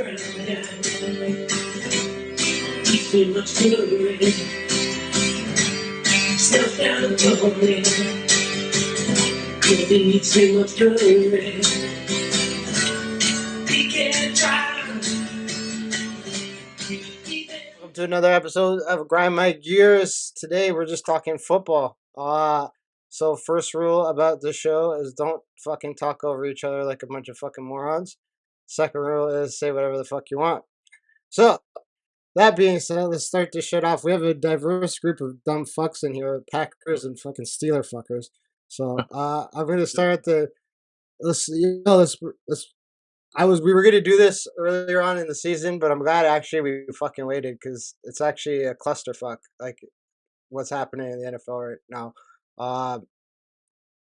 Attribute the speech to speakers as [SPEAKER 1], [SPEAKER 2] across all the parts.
[SPEAKER 1] Welcome to another episode of Grind My Gears. Today we're just talking football. So first rule about this show is don't fucking talk over each other like a bunch of fucking morons. Second rule is say whatever the fuck you want. So that being said, let's start this shit off. We have a diverse group of dumb fucks in here, Packers and fucking Steeler fuckers. So I'm gonna start at the we were gonna do this earlier on in the season, but I'm glad actually we fucking waited because it's actually a clusterfuck, like what's happening in the NFL right now. Uh,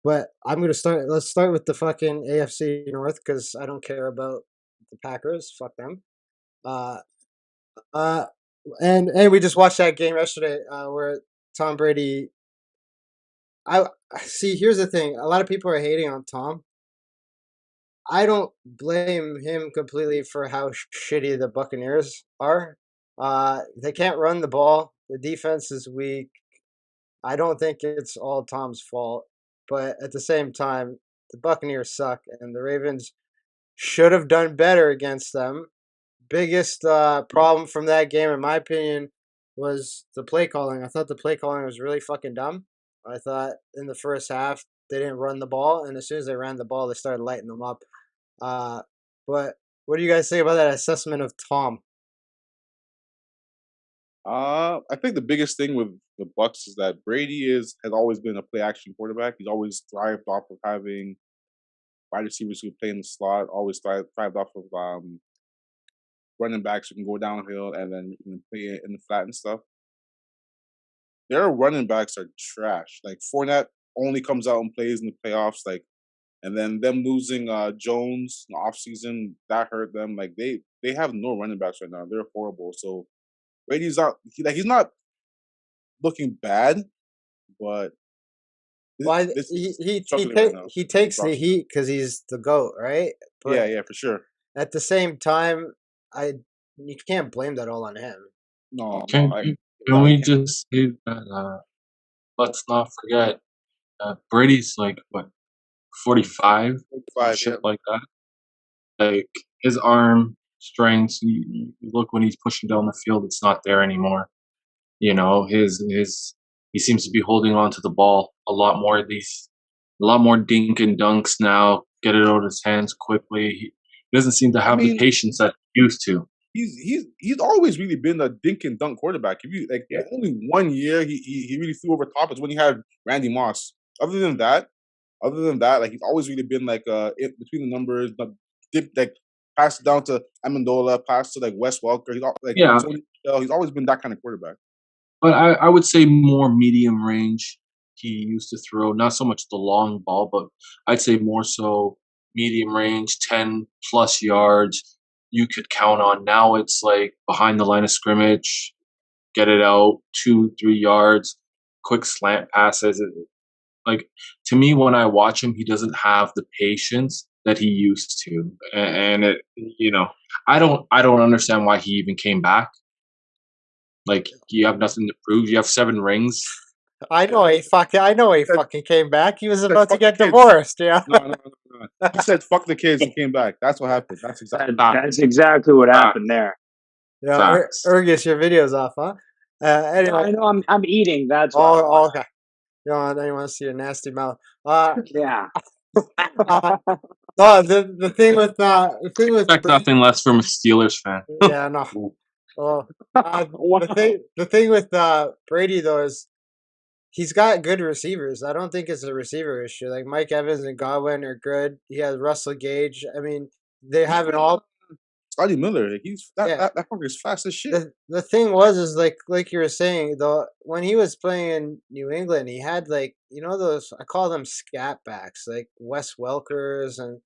[SPEAKER 1] but I'm gonna start. Let's start with the fucking AFC North because I don't care about the Packers. Fuck them. Uh, uh, and we just watched that game yesterday where Tom Brady. I see. Here's the thing. A lot of people are hating on Tom. I don't blame him completely for how shitty the Buccaneers are. They can't run the ball. The defense is weak. I don't think it's all Tom's fault, but at the same time, the Buccaneers suck, and the Ravens should have done better against them. Biggest problem from that game, in my opinion, was the play calling. I thought the play calling was really fucking dumb. I thought in the first half they didn't run the ball, and as soon as they ran the ball, they started lighting them up. Uh, but what do you guys say about that assessment of Tom?
[SPEAKER 2] I think the biggest thing with the Bucks is that Brady has always been a play action quarterback. He's always thrived off of having wide receivers who play in the slot. Always thrived off of running backs who can go downhill and then play in the flat and stuff. Their running backs are trash. Like Fournette only comes out and plays in the playoffs. And then them losing Jones in the offseason, that hurt them. Like they have no running backs right now. They're horrible. So Brady's not he's not looking bad, but
[SPEAKER 1] Well, he takes the heat because he's the GOAT, right? But
[SPEAKER 2] yeah, for sure.
[SPEAKER 1] At the same time, you can't blame that all on him.
[SPEAKER 3] Can we just say that? Let's not forget, Brady's like what 45, shit like that. Like his arm strength, you look when he's pushing down the field, it's not there anymore. You know, he seems to be holding on to the ball a lot more. A lot more dink and dunks now. Get it out of his hands quickly. He doesn't seem to have the patience that he used to.
[SPEAKER 2] He's always really been a dink and dunk quarterback. If you only 1 year he really flew over top is when he had Randy Moss. Other than that, like he's always really been like between the numbers, like pass it down to Amendola, pass to like Wes Welker. He's always been that kind of quarterback.
[SPEAKER 3] But I would say more medium range he used to throw. Not so much the long ball, but I'd say more so medium range, 10+ yards you could count on. Now it's like behind the line of scrimmage, get it out 2-3 yards, quick slant passes. Like to me, when I watch him, he doesn't have the patience that he used to, and I don't understand why he even came back. Like you have nothing to prove. You have 7 rings.
[SPEAKER 1] I know he fucking came back. He was about to get divorced. Yeah.
[SPEAKER 2] No. He said, "Fuck the kids," and came back. That's what happened. That's
[SPEAKER 4] exactly what happened there.
[SPEAKER 1] Yeah, Ergys, your video's off, huh? Anyway,
[SPEAKER 4] I know I'm eating. That's
[SPEAKER 1] okay. You don't want to see a nasty mouth.
[SPEAKER 4] Yeah.
[SPEAKER 1] No, the thing with
[SPEAKER 3] expect nothing less from a Steelers fan.
[SPEAKER 1] Yeah, no. The thing with Brady though is he's got good receivers. I don't think it's a receiver issue. Like Mike Evans and Godwin are good. He has Russell Gage. I mean, they have it all.
[SPEAKER 2] Scotty Miller, that fucker is fast as shit.
[SPEAKER 1] The thing is like you were saying though, when he was playing in New England, he had like those, I call them scat backs, like Wes Welkers and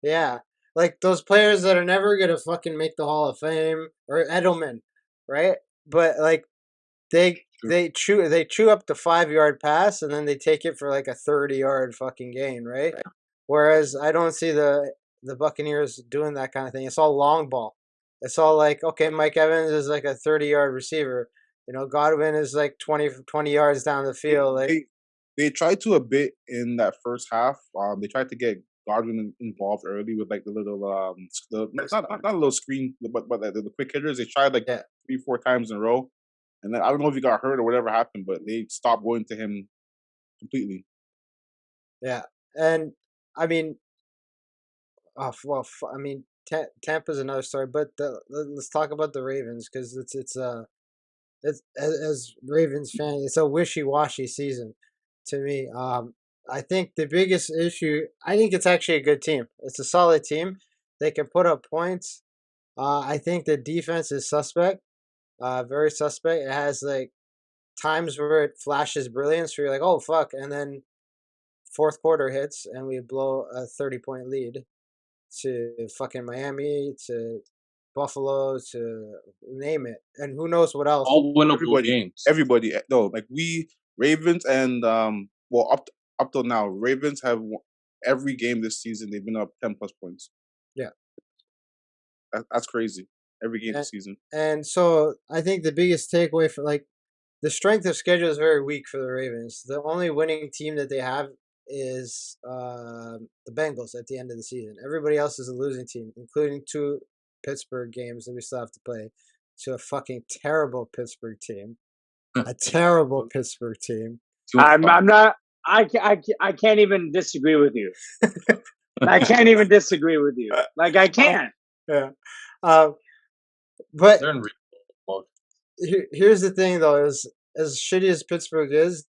[SPEAKER 1] yeah, like those players that are never gonna fucking make the Hall of Fame, or Edelman, right? But like they chew up the 5-yard pass and then they take it for like a 30-yard fucking gain, right? Whereas I don't see the the Buccaneers doing that kind of thing. It's all long ball. It's all like, okay, Mike Evans is like a 30-yard receiver. Godwin is like 20 yards down the field. Like,
[SPEAKER 2] They tried to a bit in that first half. They tried to get Godwin involved early with like the little not a little screen, but the quick hitters. They tried like
[SPEAKER 1] yeah,
[SPEAKER 2] 3-4 times in a row, and then I don't know if he got hurt or whatever happened, but they stopped going to him completely.
[SPEAKER 1] yeah. And I mean, I mean, Tampa's another story, but let's talk about the Ravens because it's as Ravens fan, it's a wishy-washy season to me. I think the biggest issue, I think it's actually a good team. It's a solid team. They can put up points. I think the defense is suspect, very suspect. It has like times where it flashes brilliance where you're like, oh fuck, and then fourth quarter hits and we blow a 30-point lead to fucking Miami, to Buffalo, to name it, and who knows what else.
[SPEAKER 3] All winnable games.
[SPEAKER 2] Everybody, no, like we Ravens and well up till now, Ravens have every game this season. They've been up 10+ points.
[SPEAKER 1] Yeah,
[SPEAKER 2] that's crazy. Every game this season.
[SPEAKER 1] And so I think the biggest takeaway for like the strength of schedule is very weak for the Ravens. The only winning team that they have is the Bengals at the end of the season. Everybody else is a losing team, including 2 Pittsburgh games that we still have to play to a fucking terrible Pittsburgh team. A terrible Pittsburgh team.
[SPEAKER 4] I'm not. I can't even disagree with you. I can't even disagree with you. Like I can't.
[SPEAKER 1] Yeah. But
[SPEAKER 3] they're in
[SPEAKER 1] here's the thing, though: is as shitty as Pittsburgh is,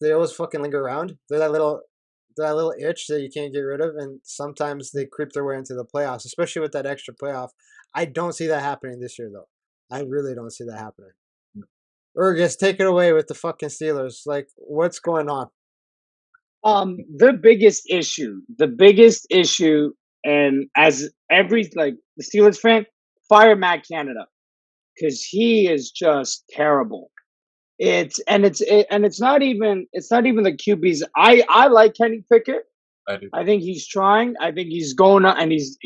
[SPEAKER 1] they always fucking linger around. They're that little itch that you can't get rid of, and sometimes they creep their way into the playoffs, especially with that extra playoff. I don't see that happening this year, though. I really don't see that happening. Ergys, take it away with the fucking Steelers. Like, what's going on?
[SPEAKER 4] The biggest issue, and as every the Steelers fan, fire Matt Canada because he is just terrible. It's not even the QBs. I like Kenny Pickett. I think he's trying. I think he's going on, and he's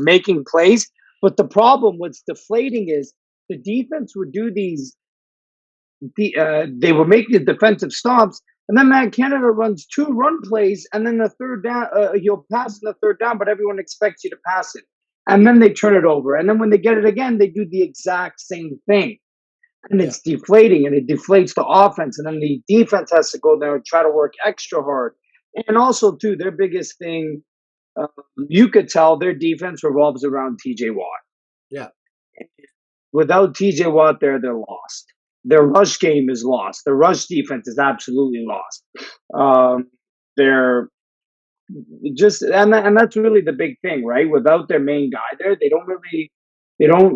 [SPEAKER 4] making plays. But the problem, what's deflating is the defense would do these. They would make the defensive stops, and then Matt Canada runs 2 run plays, and then the third down, he'll pass in the third down, but everyone expects you to pass it, and then they turn it over, and then when they get it again, they do the exact same thing. And it's deflating, and it deflates the offense. And then the defense has to go there and try to work extra hard. And also, too, their biggest thing, you could tell their defense revolves around TJ Watt.
[SPEAKER 1] Yeah.
[SPEAKER 4] Without TJ Watt there, they're lost. Their rush game is lost. Their rush defense is absolutely lost. They're just, and that's really the big thing, right? Without their main guy there, they don't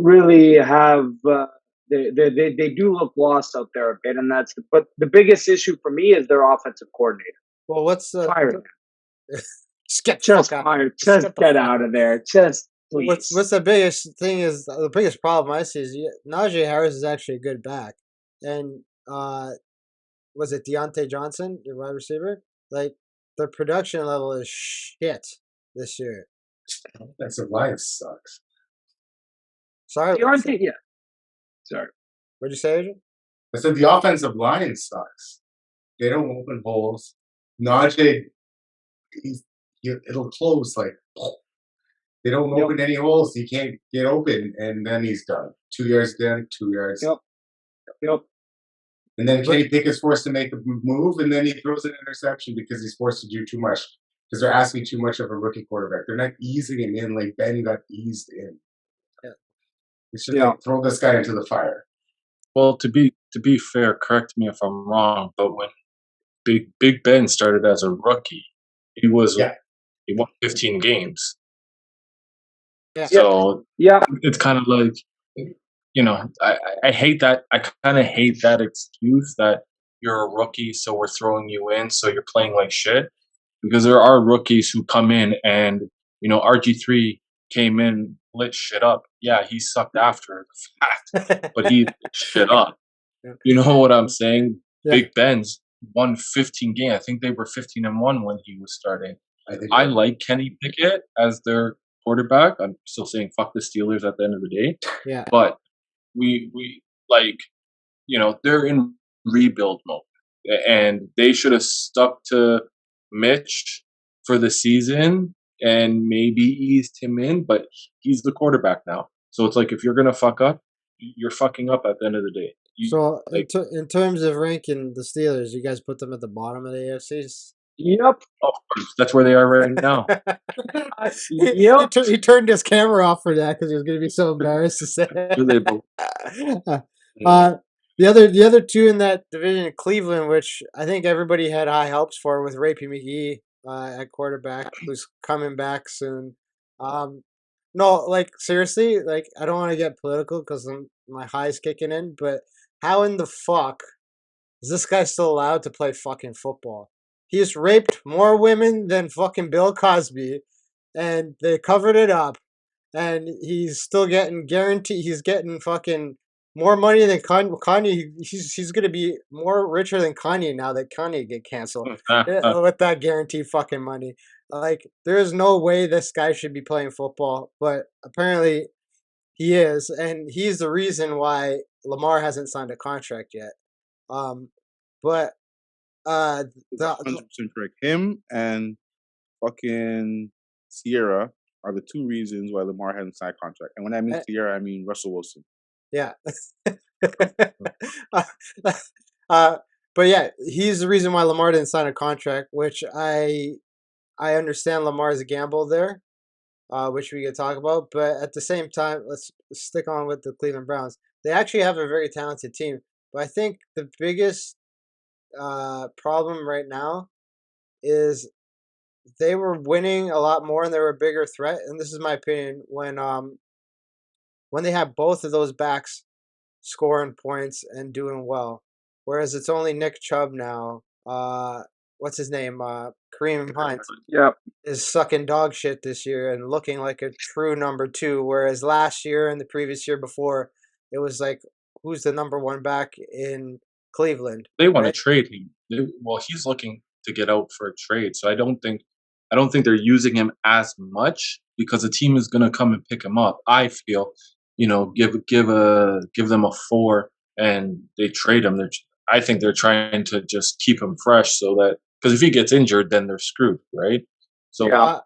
[SPEAKER 4] really have. They do look lost out there a bit, and but the biggest issue for me is their offensive coordinator.
[SPEAKER 1] Well, what's the
[SPEAKER 4] fire?
[SPEAKER 1] Just get
[SPEAKER 4] out of there. Just please.
[SPEAKER 1] What's the biggest thing is the biggest problem I see is Najee Harris is actually a good back, and was it Deontay Johnson, your wide receiver? Like the production level is shit this year.
[SPEAKER 5] Offensive line sucks.
[SPEAKER 1] Sorry,
[SPEAKER 4] Deontay, yeah. Sorry.
[SPEAKER 1] What'd you say, Adrian?
[SPEAKER 5] I said the offensive line sucks. They don't open holes. Najee, it'll close like. They don't open any holes. He can't get open, and then he's done. 2 yards down, 2 yards.
[SPEAKER 4] Yep.
[SPEAKER 5] And then Kenny Pickett's forced to make a move, and then he throws an interception because he's forced to do too much. Because they're asking too much of a rookie quarterback. They're not easing him in like Ben got eased in. You should throw this guy into the fire.
[SPEAKER 3] Well, to be fair, correct me if I'm wrong, but when Big Ben started as a rookie, he won 15 games.
[SPEAKER 1] Yeah.
[SPEAKER 3] So it's kind of like, I hate that. I kind of hate that excuse that you're a rookie, so we're throwing you in, so you're playing like shit. Because there are rookies who come in and, RG3 came in, lit shit up. Yeah, he sucked after the fact, but he lit shit up. You know what I'm saying? Yeah. Big Ben's won 15 games. I think they were 15-1 when he was starting. I like Kenny Pickett as their quarterback. I'm still saying fuck the Steelers at the end of the day,
[SPEAKER 1] Yeah.
[SPEAKER 3] but we like they're in rebuild mode, and they should have stuck to Mitch for the season and maybe eased him in. But he's the quarterback now, so it's like if you're gonna fuck up, you're fucking up at the end of the day.
[SPEAKER 1] So
[SPEAKER 3] Like,
[SPEAKER 1] in terms of ranking the Steelers, you guys put them at the bottom of the AFCs.
[SPEAKER 4] Yep.
[SPEAKER 3] of course, that's where they are right now.
[SPEAKER 4] Yep.
[SPEAKER 1] He turned his camera off for that because he was going to be so embarrassed to say.
[SPEAKER 3] Where they both-
[SPEAKER 1] uh, the other two in that division, Cleveland, which I think everybody had high hopes for, with Rapey McGee at quarterback, who's coming back soon. No, like seriously, like I don't want to get political because my high's kicking in, but how in the fuck is this guy still allowed to play fucking football? He's raped more women than fucking Bill Cosby, and they covered it up. And he's still getting guaranteed. He's getting fucking more money than Kanye. He's gonna be more richer than Kanye now that Kanye get canceled with that guaranteed fucking money. Like there is no way this guy should be playing football, but apparently he is, and he's the reason why Lamar hasn't signed a contract yet. But
[SPEAKER 2] That's 100% correct. Him and fucking Sierra are the two reasons why Lamar hasn't signed a contract. And when I mean Sierra, I mean Russell Wilson.
[SPEAKER 1] Yeah. But yeah, he's the reason why Lamar didn't sign a contract, which I understand Lamar's gamble there, which we could talk about. But at the same time, let's stick on with the Cleveland Browns. They actually have a very talented team, but I think the biggest problem right now is they were winning a lot more and they were a bigger threat. And this is my opinion when they have both of those backs scoring points and doing well. Whereas it's only Nick Chubb now. What's his name? Kareem Hunt
[SPEAKER 4] Yep.
[SPEAKER 1] is sucking dog shit this year and looking like a true number two. Whereas last year and the previous year before, it was like, who's the number one back in Cleveland?
[SPEAKER 3] They want to trade him. Well, he's looking to get out for a trade, so I don't think they're using him as much because the team is going to come and pick him up. I feel, give them a 4 and they trade him. I think they're trying to just keep him fresh so that because if he gets injured, then they're screwed, right? So
[SPEAKER 1] yeah.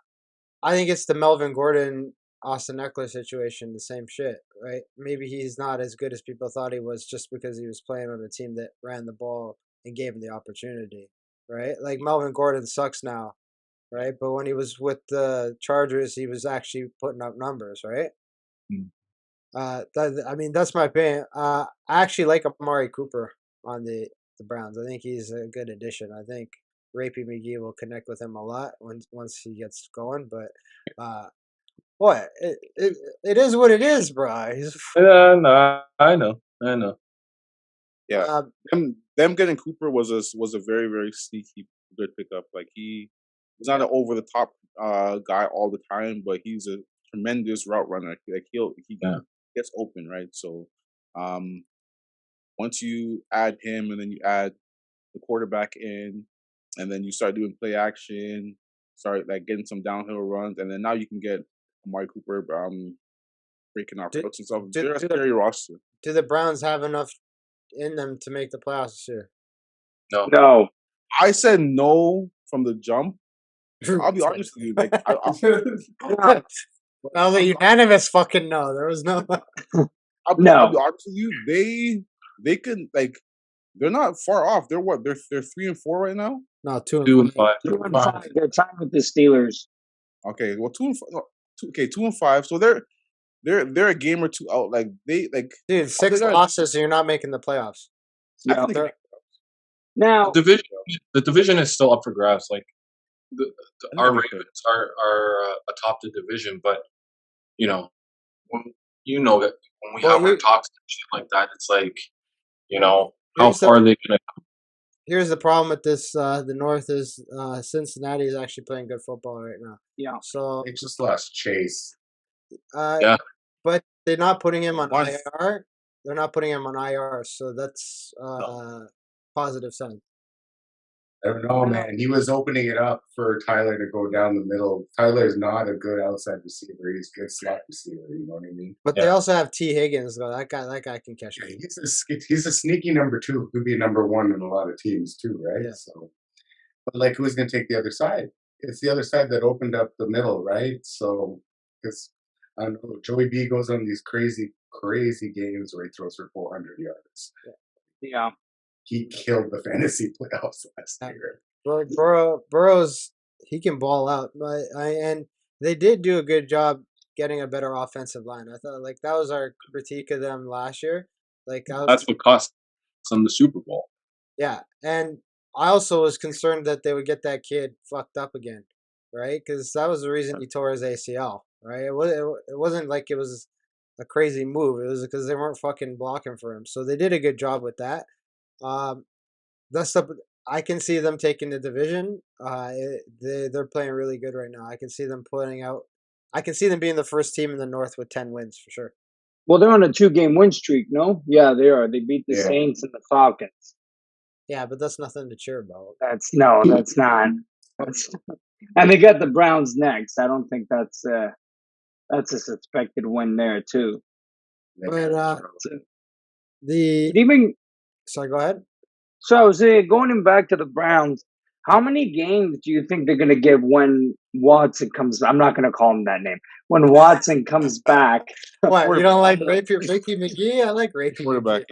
[SPEAKER 1] I think it's the Melvin Gordon, Austin Eckler situation, the same shit, right? Maybe he's not as good as people thought he was just because he was playing on a team that ran the ball and gave him the opportunity, right? Like Melvin Gordon sucks now, right? But when he was with the Chargers, he was actually putting up numbers, right? That's my opinion. I actually like Amari Cooper on the Browns. I think he's a good addition. I think Rapey McGee will connect with him a lot once he gets going. But what it is what it is, bro.
[SPEAKER 3] no, I know.
[SPEAKER 2] Yeah, them getting Cooper was a very, very sneaky good pickup. Like he's not an over the top guy all the time, but he's a tremendous route runner. Like he gets open, right? So once you add him and then you add the quarterback in, and then you start doing play action, start like getting some downhill runs, and then now you can get Amari Cooper breaking out routes and stuff. They're a scary roster.
[SPEAKER 1] Do the Browns have enough in them to make the playoffs this year?
[SPEAKER 4] No.
[SPEAKER 2] I said no from the jump. I'll be honest with you. Like,
[SPEAKER 1] that was a unanimous fucking no. There was no.
[SPEAKER 2] I'll be honest with you. They can like. They're not far off. They're what? They're 3-4 right now.
[SPEAKER 1] No, 2-5.
[SPEAKER 4] 2-5. They're tied with the Steelers.
[SPEAKER 2] Okay, well 2-5. Okay, 2-5. So they're a game or two out. Like
[SPEAKER 1] dude, 6 losses, so you're not making the playoffs.
[SPEAKER 4] Yeah. Now
[SPEAKER 3] the division is still up for grabs. Like our Ravens are atop the division, but that when we have our talks and shit like that, it's like how far are they gonna come?
[SPEAKER 1] Here's the problem with this. The North is Cincinnati is actually playing good football right now.
[SPEAKER 4] Yeah.
[SPEAKER 1] So
[SPEAKER 5] they just lost Chase.
[SPEAKER 1] But they're not putting him on IR. They're not putting him on IR, so that's positive sign.
[SPEAKER 5] I don't know, man. He was opening it up for Tyler to go down the middle. Tyler's not a good outside receiver. He's a good slot receiver. You know what I mean?
[SPEAKER 1] But they also have T. Higgins, though. That guy can catch it.
[SPEAKER 5] He's a sneaky number 2 who could be a number 1 in a lot of teams too, right?
[SPEAKER 1] Yeah.
[SPEAKER 5] So, but like, who's going to take the other side? It's the other side that opened up the middle, right? So, because I don't know, Joey B goes on these crazy games where he throws for 400 yards.
[SPEAKER 4] Yeah.
[SPEAKER 5] He killed the fantasy playoffs last year.
[SPEAKER 1] Burrow's he can ball out, but and they did do a good job getting a better offensive line. I thought like that was our critique of them last year. Like
[SPEAKER 3] That's what cost them the Super Bowl.
[SPEAKER 1] Yeah, and I also was concerned that they would get that kid fucked up again, right? Because that was the reason he tore his ACL, right? It wasn't like it was a crazy move. It was because they weren't fucking blocking for him. So they did a good job with that. That's the I can see them taking the division. They're playing really good right now. I can see them putting out. I can see them being the first team in the North with 10 wins for sure.
[SPEAKER 4] Well, they're on a 2-game win streak, no? Yeah, they are. They beat the Saints and the Falcons.
[SPEAKER 1] Yeah, but that's nothing to cheer about.
[SPEAKER 4] That's not. And they got the Browns next. I don't think that's a suspected win there too.
[SPEAKER 1] But
[SPEAKER 4] even
[SPEAKER 1] sorry, go ahead.
[SPEAKER 4] So I was going back to the Browns. How many games do you think they're going to give when Watson comes? I'm not going to call him that name. When Watson comes back.
[SPEAKER 1] What, you don't like Ricky McGee? I like Ricky
[SPEAKER 2] quarterback.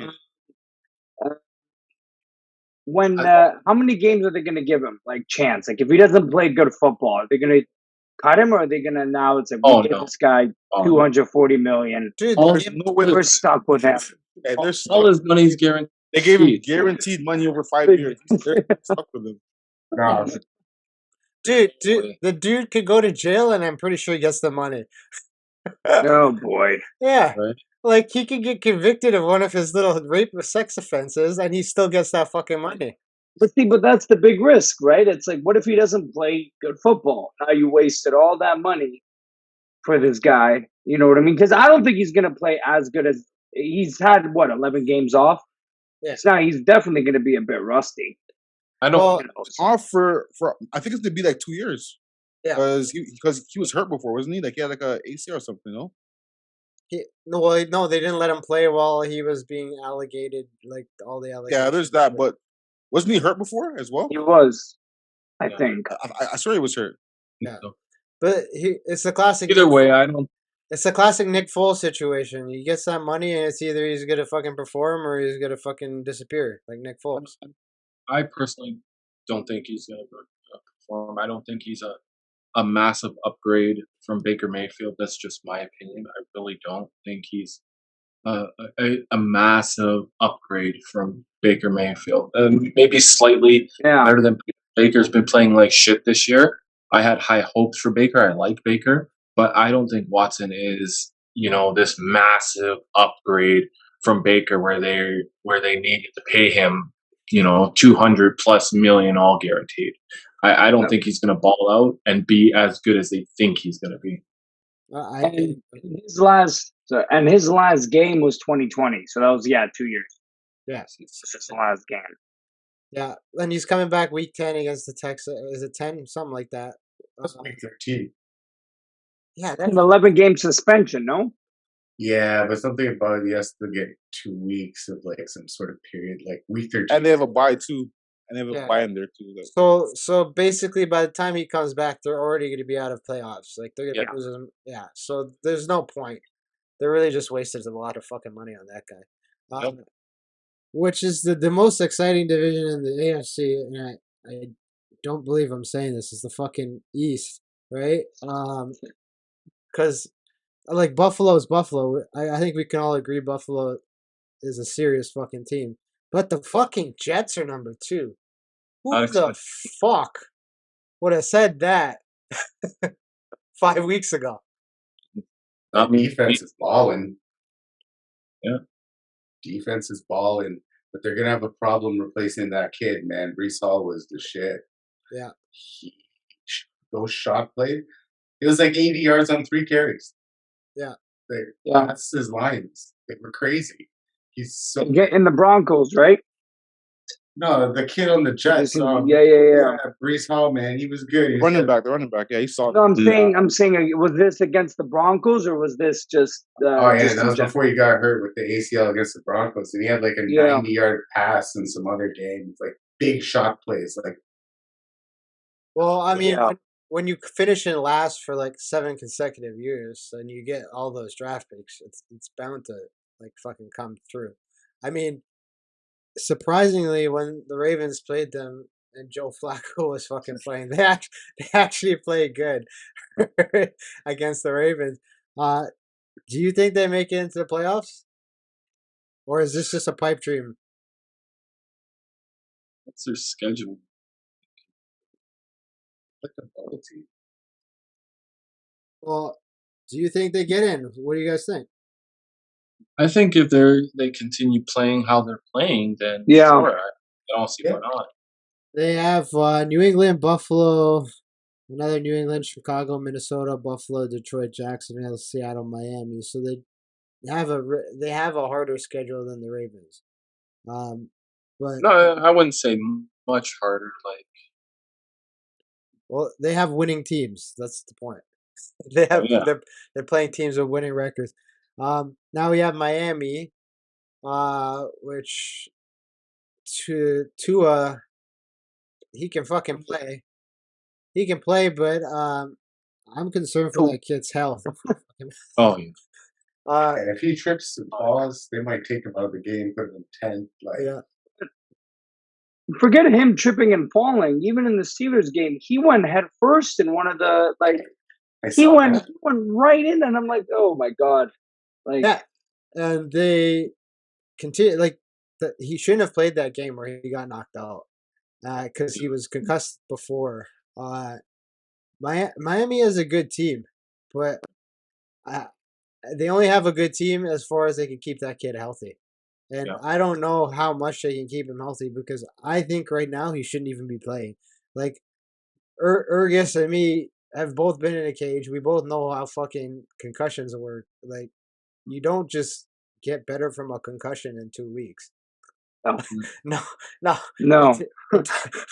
[SPEAKER 4] How many games are they going to give him? Like chance? Like if he doesn't play good football, are they going to cut him, or are they going to now? It's like this guy $240 million.
[SPEAKER 1] Dude,
[SPEAKER 4] we're stuck with him.
[SPEAKER 3] All his money's guaranteed.
[SPEAKER 2] They gave him guaranteed money over 5 years. They're stuck with him.
[SPEAKER 1] Dude, the dude could go to jail, and I'm pretty sure he gets the money.
[SPEAKER 4] Oh boy!
[SPEAKER 1] Yeah, right. Like he could get convicted of one of his little rape or sex offenses, and he still gets that fucking money.
[SPEAKER 4] But that's the big risk, right? It's like, what if he doesn't play good football? Now you wasted all that money for this guy. You know what I mean? Because I don't think he's going to play as good as he's had. 11 games off.
[SPEAKER 1] Yeah.
[SPEAKER 4] So now he's definitely going to be a bit rusty.
[SPEAKER 3] I know.
[SPEAKER 2] Off for I think it's going to be like 2 years.
[SPEAKER 1] Yeah.
[SPEAKER 2] Because he was hurt before, wasn't he? Like he had like a ACL or something, no?
[SPEAKER 1] No, they didn't let him play while he was being allegated, like all the allegations.
[SPEAKER 2] Yeah, there's that. But wasn't he hurt before as well?
[SPEAKER 4] He was, I think.
[SPEAKER 2] I swear he was hurt.
[SPEAKER 1] Yeah, but it's the classic.
[SPEAKER 3] Either way, I don't.
[SPEAKER 1] It's a classic Nick Foles situation. He gets that money, and it's either he's gonna fucking perform or he's gonna fucking disappear, like Nick Foles.
[SPEAKER 3] I personally don't think he's gonna perform. I don't think he's a massive upgrade from Baker Mayfield. That's just my opinion. I really don't think he's a massive upgrade from Baker Mayfield. Maybe slightly better than Baker's been playing like shit this year. I had high hopes for Baker. I like Baker, but I don't think Watson is, this massive upgrade from Baker where they needed to pay him, $200+ million all guaranteed. I don't think he's going to ball out and be as good as they think he's going to be.
[SPEAKER 4] His last game was 2020, so that was 2 years.
[SPEAKER 1] Yes,
[SPEAKER 4] it's his last game.
[SPEAKER 1] Yeah, and he's coming back week 10 against the Texans. Is it 10? Something like that.
[SPEAKER 5] That's week 13.
[SPEAKER 4] Yeah, that's an 11-game suspension, no?
[SPEAKER 5] Yeah, but something about it, he has to get 2 weeks of like some sort of period, like week 13.
[SPEAKER 2] And they have a bye too. And they have a bye in there too.
[SPEAKER 1] So basically, by the time he comes back, they're already going to be out of playoffs. Like they're going to lose him. Yeah. So there's no point. They really just wasted a lot of fucking money on that guy. Which is the most exciting division in the AFC, and I don't believe I'm saying this, is the fucking East, right? Because like Buffalo's Buffalo. I think we can all agree Buffalo is a serious fucking team. But the fucking Jets are number 2. Who the fuck would have said that 5 weeks ago?
[SPEAKER 5] That defense is balling.
[SPEAKER 3] Yeah.
[SPEAKER 5] Defense is balling. But they're going to have a problem replacing that kid, man. Breece Hall was the shit.
[SPEAKER 1] Yeah.
[SPEAKER 5] Those shot plays. It was like 80 yards on 3 carries.
[SPEAKER 1] Yeah.
[SPEAKER 5] That's his lines. They were crazy. He's so
[SPEAKER 4] getting the Broncos, right?
[SPEAKER 5] No, the kid on the Jets.
[SPEAKER 4] Yeah.
[SPEAKER 5] Brees Hall, man, he was good. He was
[SPEAKER 2] Running
[SPEAKER 5] good.
[SPEAKER 2] back, the running back. Yeah, he saw
[SPEAKER 4] No,
[SPEAKER 2] them.
[SPEAKER 4] I'm saying, was this against the Broncos or was this just
[SPEAKER 5] Oh yeah,
[SPEAKER 4] just
[SPEAKER 5] that
[SPEAKER 4] in
[SPEAKER 5] was
[SPEAKER 4] general?
[SPEAKER 5] before he got hurt with the ACL against the Broncos, and he had like a
[SPEAKER 4] Yeah.
[SPEAKER 5] 90-yard pass in some other games, like big shot plays. Like,
[SPEAKER 1] Well, I mean,
[SPEAKER 4] Yeah.
[SPEAKER 1] when you finish in last for like 7 consecutive years and you get all those draft picks, it's bound to like fucking come through. I mean, surprisingly, when the Ravens played them and Joe Flacco was fucking playing, they actually played good against the Ravens. Do you think they make it into the playoffs, or is this just a pipe dream?
[SPEAKER 3] What's their schedule?
[SPEAKER 5] like a bubble team.
[SPEAKER 1] Well, do you think they get in? What do you guys think?
[SPEAKER 3] I think if they continue playing how they're playing, then
[SPEAKER 4] Yeah.
[SPEAKER 3] sure, I don't see why not.
[SPEAKER 1] They have New England, Buffalo, another New England, Chicago, Minnesota, Buffalo, Detroit, Jacksonville, Seattle, Miami. So they have a harder schedule than the Ravens. But
[SPEAKER 3] No, I wouldn't say much harder. Like,
[SPEAKER 1] well, they have winning teams. That's the point. They have
[SPEAKER 3] yeah,
[SPEAKER 1] they're playing teams with winning records. Now we have Miami, which Tua he can fucking play. He can play, but I'm concerned for that kid's health.
[SPEAKER 3] oh yeah,
[SPEAKER 5] And if he trips and falls, they might take him out of the game, put him in 10th. Like,
[SPEAKER 1] Yeah.
[SPEAKER 4] Forget him tripping and falling. Even in the Steelers game, he went head first in one of the
[SPEAKER 5] I
[SPEAKER 4] he
[SPEAKER 5] saw
[SPEAKER 4] went
[SPEAKER 5] that.
[SPEAKER 4] he went right in, and I'm like, oh my god, like
[SPEAKER 1] Yeah, and they continue he shouldn't have played that game where he got knocked out because he was concussed before. Miami is a good team, but uh, they only have a good team as far as they can keep that kid healthy. And
[SPEAKER 3] yeah.
[SPEAKER 1] I don't know how much they can keep him healthy because I think right now he shouldn't even be playing. Like Ergys and me have both been in a cage. We both know how fucking concussions work. Like you don't just get better from a concussion in 2 weeks.
[SPEAKER 4] no,
[SPEAKER 1] No, no.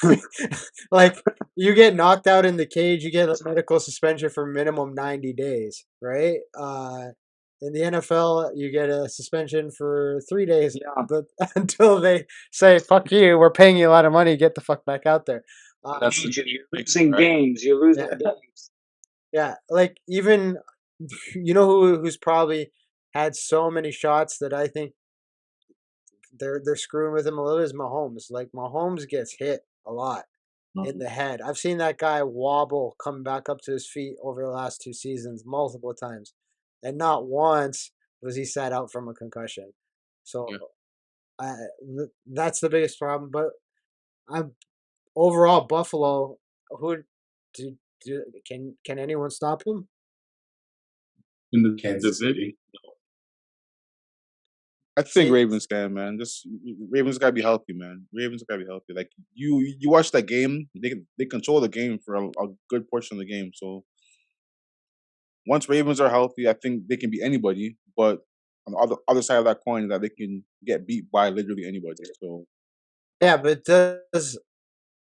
[SPEAKER 4] no.
[SPEAKER 1] Like you get knocked out in the cage, you get a medical suspension for minimum 90 days, right? In the NFL, you get a suspension for 3 days,
[SPEAKER 4] Yeah.
[SPEAKER 1] but until they say "fuck you," we're paying you a lot of money, get the fuck back out there.
[SPEAKER 3] That's the
[SPEAKER 4] You're
[SPEAKER 3] thing,
[SPEAKER 4] losing
[SPEAKER 3] right?
[SPEAKER 4] games. You're losing
[SPEAKER 1] Yeah.
[SPEAKER 4] games.
[SPEAKER 1] Yeah, like even who's probably had so many shots that I think they're screwing with him a little is Mahomes. Like Mahomes gets hit a lot in the head. I've seen that guy wobble, come back up to his feet over the last 2 seasons multiple times, and not once was he sat out from a concussion. So
[SPEAKER 3] Yeah.
[SPEAKER 1] that's the biggest problem. But I'm overall Buffalo. Who can anyone stop him?
[SPEAKER 3] In the
[SPEAKER 5] Kansas
[SPEAKER 3] division,
[SPEAKER 5] City.
[SPEAKER 2] I think Ravens can, man. Just Ravens gotta be healthy, man. Ravens gotta be healthy. Like you watch that game, they control the game for a good portion of the game. So once Ravens are healthy, I think they can beat anybody. But on the other side of that coin, that they can get beat by literally anybody. So
[SPEAKER 1] Yeah, but does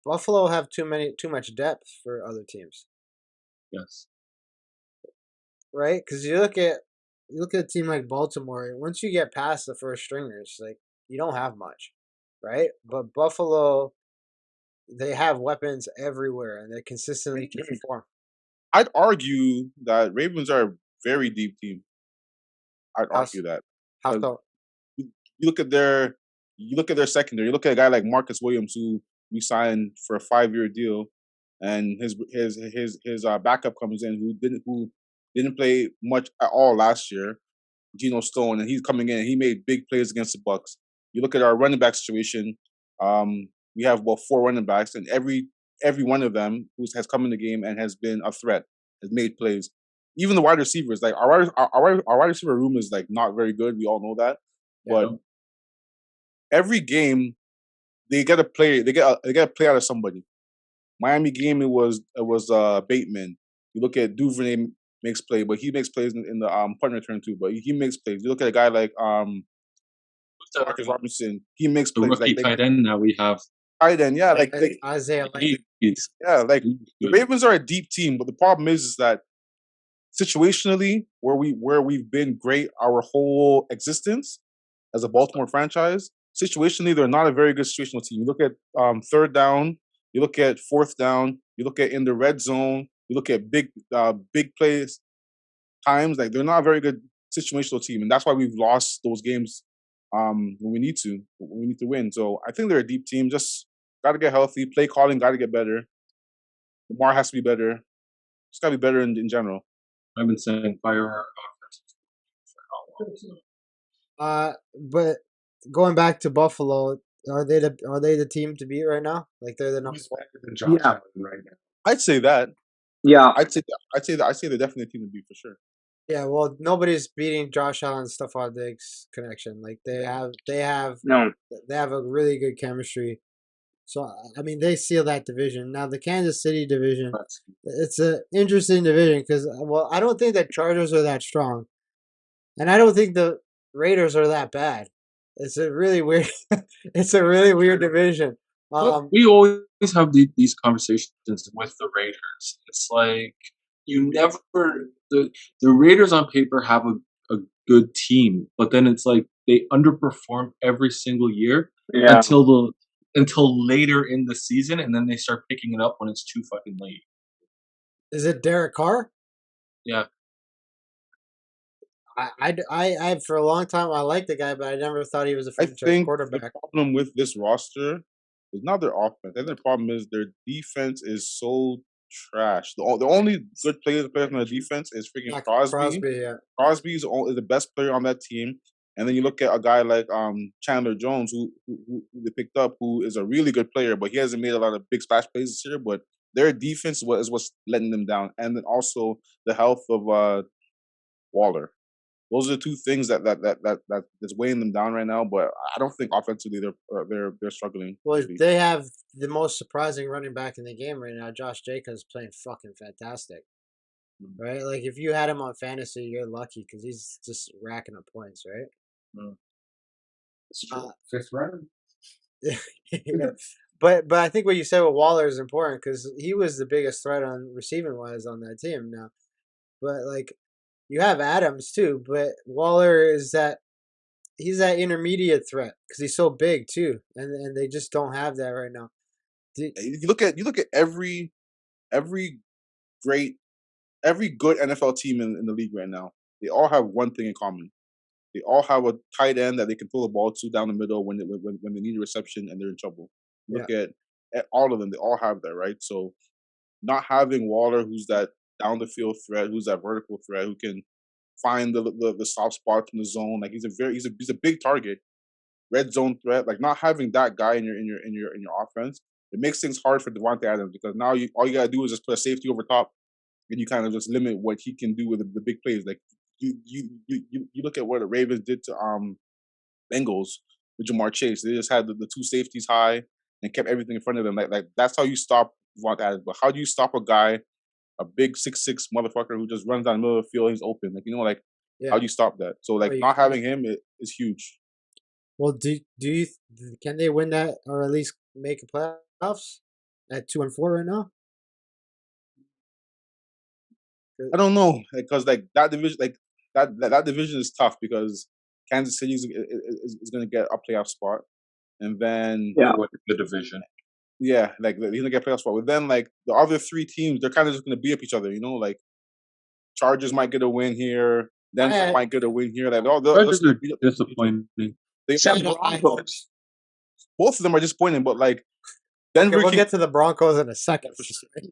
[SPEAKER 1] Buffalo have too much depth for other teams,
[SPEAKER 3] yes.
[SPEAKER 1] right? Because you look at a team like Baltimore. Once you get past the first stringers, like you don't have much, right? But Buffalo, they have weapons everywhere, and they consistently can perform.
[SPEAKER 2] I'd argue that Ravens are a very deep team. I'd
[SPEAKER 1] How
[SPEAKER 2] argue that.
[SPEAKER 1] how
[SPEAKER 2] 'Cause
[SPEAKER 1] so?
[SPEAKER 2] you look at their secondary. You look at a guy like Marcus Williams who we signed for a 5-year deal, and his backup comes in who didn't play much at all last year. Geno Stone, and he's coming in. He made big plays against the Bucks. You look at our running back situation. We have about 4 running backs, and every one of them has come in the game and has been a threat, has made plays. Even the wide receivers, like our wide receiver room is like not very good. We all know that,
[SPEAKER 1] Yeah.
[SPEAKER 2] but every game they get a play. They get a play out of somebody. Miami game it was Bateman. You look at Duvernay makes play, but he makes plays in the punt return too. But he makes plays. You look at a guy like Marcus Robinson, he makes
[SPEAKER 3] the
[SPEAKER 2] plays
[SPEAKER 3] rookie tight end that we have.
[SPEAKER 2] tight end. Yeah, like
[SPEAKER 1] Isaiah Likely.
[SPEAKER 2] the Ravens are a deep team, but the problem is that situationally, where we've been great our whole existence as a Baltimore franchise, situationally they're not a very good situational team. You look at third down, you look at fourth down, you look at in the red zone, you look at big plays times. Like they're not a very good situational team, and that's why we've lost those games when we need to win. So I think they're a deep team. Just got to get healthy. Play calling got to get better. Lamar has to be better. Just got to be better in general.
[SPEAKER 3] I've been saying fire our offense.
[SPEAKER 1] But going back to Buffalo, are they the team to beat right now? Like they're the number
[SPEAKER 5] Who's
[SPEAKER 1] one.
[SPEAKER 5] better than Josh Allen right now?
[SPEAKER 2] I'd say that.
[SPEAKER 4] Yeah.
[SPEAKER 2] I'd say they're definitely a team to beat for sure.
[SPEAKER 1] Yeah, well, nobody's beating Josh Allen's Stephon Diggs connection. Like they have
[SPEAKER 4] No.
[SPEAKER 1] a really good chemistry. So I mean, they seal that division. Now the Kansas City division, it's an interesting division because I don't think that Chargers are that strong, and I don't think the Raiders are that bad. It's a really weird. It's a really weird division.
[SPEAKER 3] We always have these conversations with the Raiders. It's like you never the Raiders on paper have a good team, but then it's like they underperform every single year
[SPEAKER 4] Yeah.
[SPEAKER 3] until later in the season, and then they start picking it up when it's too fucking late.
[SPEAKER 1] Is it Derek Carr?
[SPEAKER 3] Yeah.
[SPEAKER 1] I for a long time I liked the guy, but I never thought he was a
[SPEAKER 2] I
[SPEAKER 1] franchise
[SPEAKER 2] think
[SPEAKER 1] quarterback.
[SPEAKER 2] the problem with this roster is not their offense. I think the problem is their defense is so trash. The only good players on the defense is freaking
[SPEAKER 1] Not
[SPEAKER 2] Crosby.
[SPEAKER 1] yeah.
[SPEAKER 2] Crosby is the best player on that team. And then you look at a guy like Chandler Jones, who they picked up, who is a really good player, but he hasn't made a lot of big splash plays this year. But their defense is what's letting them down, and then also the health of Waller. Those are the two things that's weighing them down right now. But I don't think offensively they're struggling.
[SPEAKER 1] Well, they have the most surprising running back in the game right now. Josh Jacobs playing fucking fantastic, right? Like if you had him on fantasy, you're lucky because he's just racking up points, right?
[SPEAKER 5] It's true. Fifth round.
[SPEAKER 1] Yeah. But I think what you said with Waller is important because he was the biggest threat on receiving wise on that team now. But like you have Adams too, but Waller is he's that intermediate threat because he's so big too, and they just don't have that right now.
[SPEAKER 2] You look at every good NFL team in the league right now. They all have one thing in common. They all have a tight end that they can throw the ball to down the middle when they need a reception and they're in trouble. Look at all of them; they all have that, right? So, not having Waller, who's that down the field threat, who's that vertical threat, who can find the soft spots in the zone, like he's a big target, red zone threat. Like not having that guy in your offense, it makes things hard for Devontae Adams because now all you gotta do is just put a safety over top, and you kind of just limit what he can do with the big plays. Like you look at what the Ravens did to Bengals with Jamar Chase. They just had the two safeties high and kept everything in front of them. Like that's how you stop Devontae Adams. But how do you stop a guy, a big 6'6" motherfucker who just runs down the middle of the field? He's open. Like like how do you stop that? So like not having him is huge.
[SPEAKER 1] Well, can they win that or at least make a playoffs at 2-4 right now?
[SPEAKER 2] I don't know because like that division, that division is tough because Kansas City is going to get a playoff spot, and then
[SPEAKER 3] with the division.
[SPEAKER 2] Yeah, like he's gonna get a playoff spot. But then like the other three teams, they're kind of just going to beat up each other. Like Chargers might get a win here, Denver might get a win here. Like
[SPEAKER 3] Chargers are disappointing.
[SPEAKER 4] Broncos.
[SPEAKER 2] Both of them are disappointing, but like Denver.
[SPEAKER 1] We'll get to the Broncos in a second.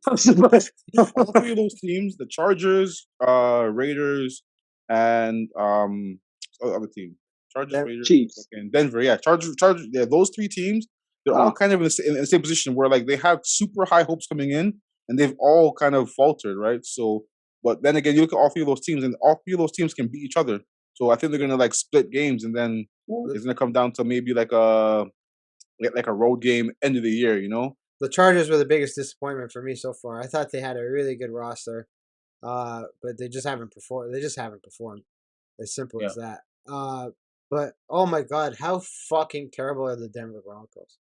[SPEAKER 2] All three of those teams, the Chargers, Raiders, and other team, Chargers, Raiders,
[SPEAKER 4] Chiefs,
[SPEAKER 2] and Denver. Yeah, Chargers. Yeah, those three teams, they're all kind of in the same position where like they have super high hopes coming in, and they've all kind of faltered, right? So, but then again, you look at all three of those teams, and all three of those teams can beat each other. So I think they're gonna like split games, and then it's gonna come down to maybe like a road game end of the year.
[SPEAKER 1] The Chargers were the biggest disappointment for me so far. I thought they had a really good roster, but they just haven't performed. As simple as that. But oh my god, how fucking terrible are the Denver Broncos?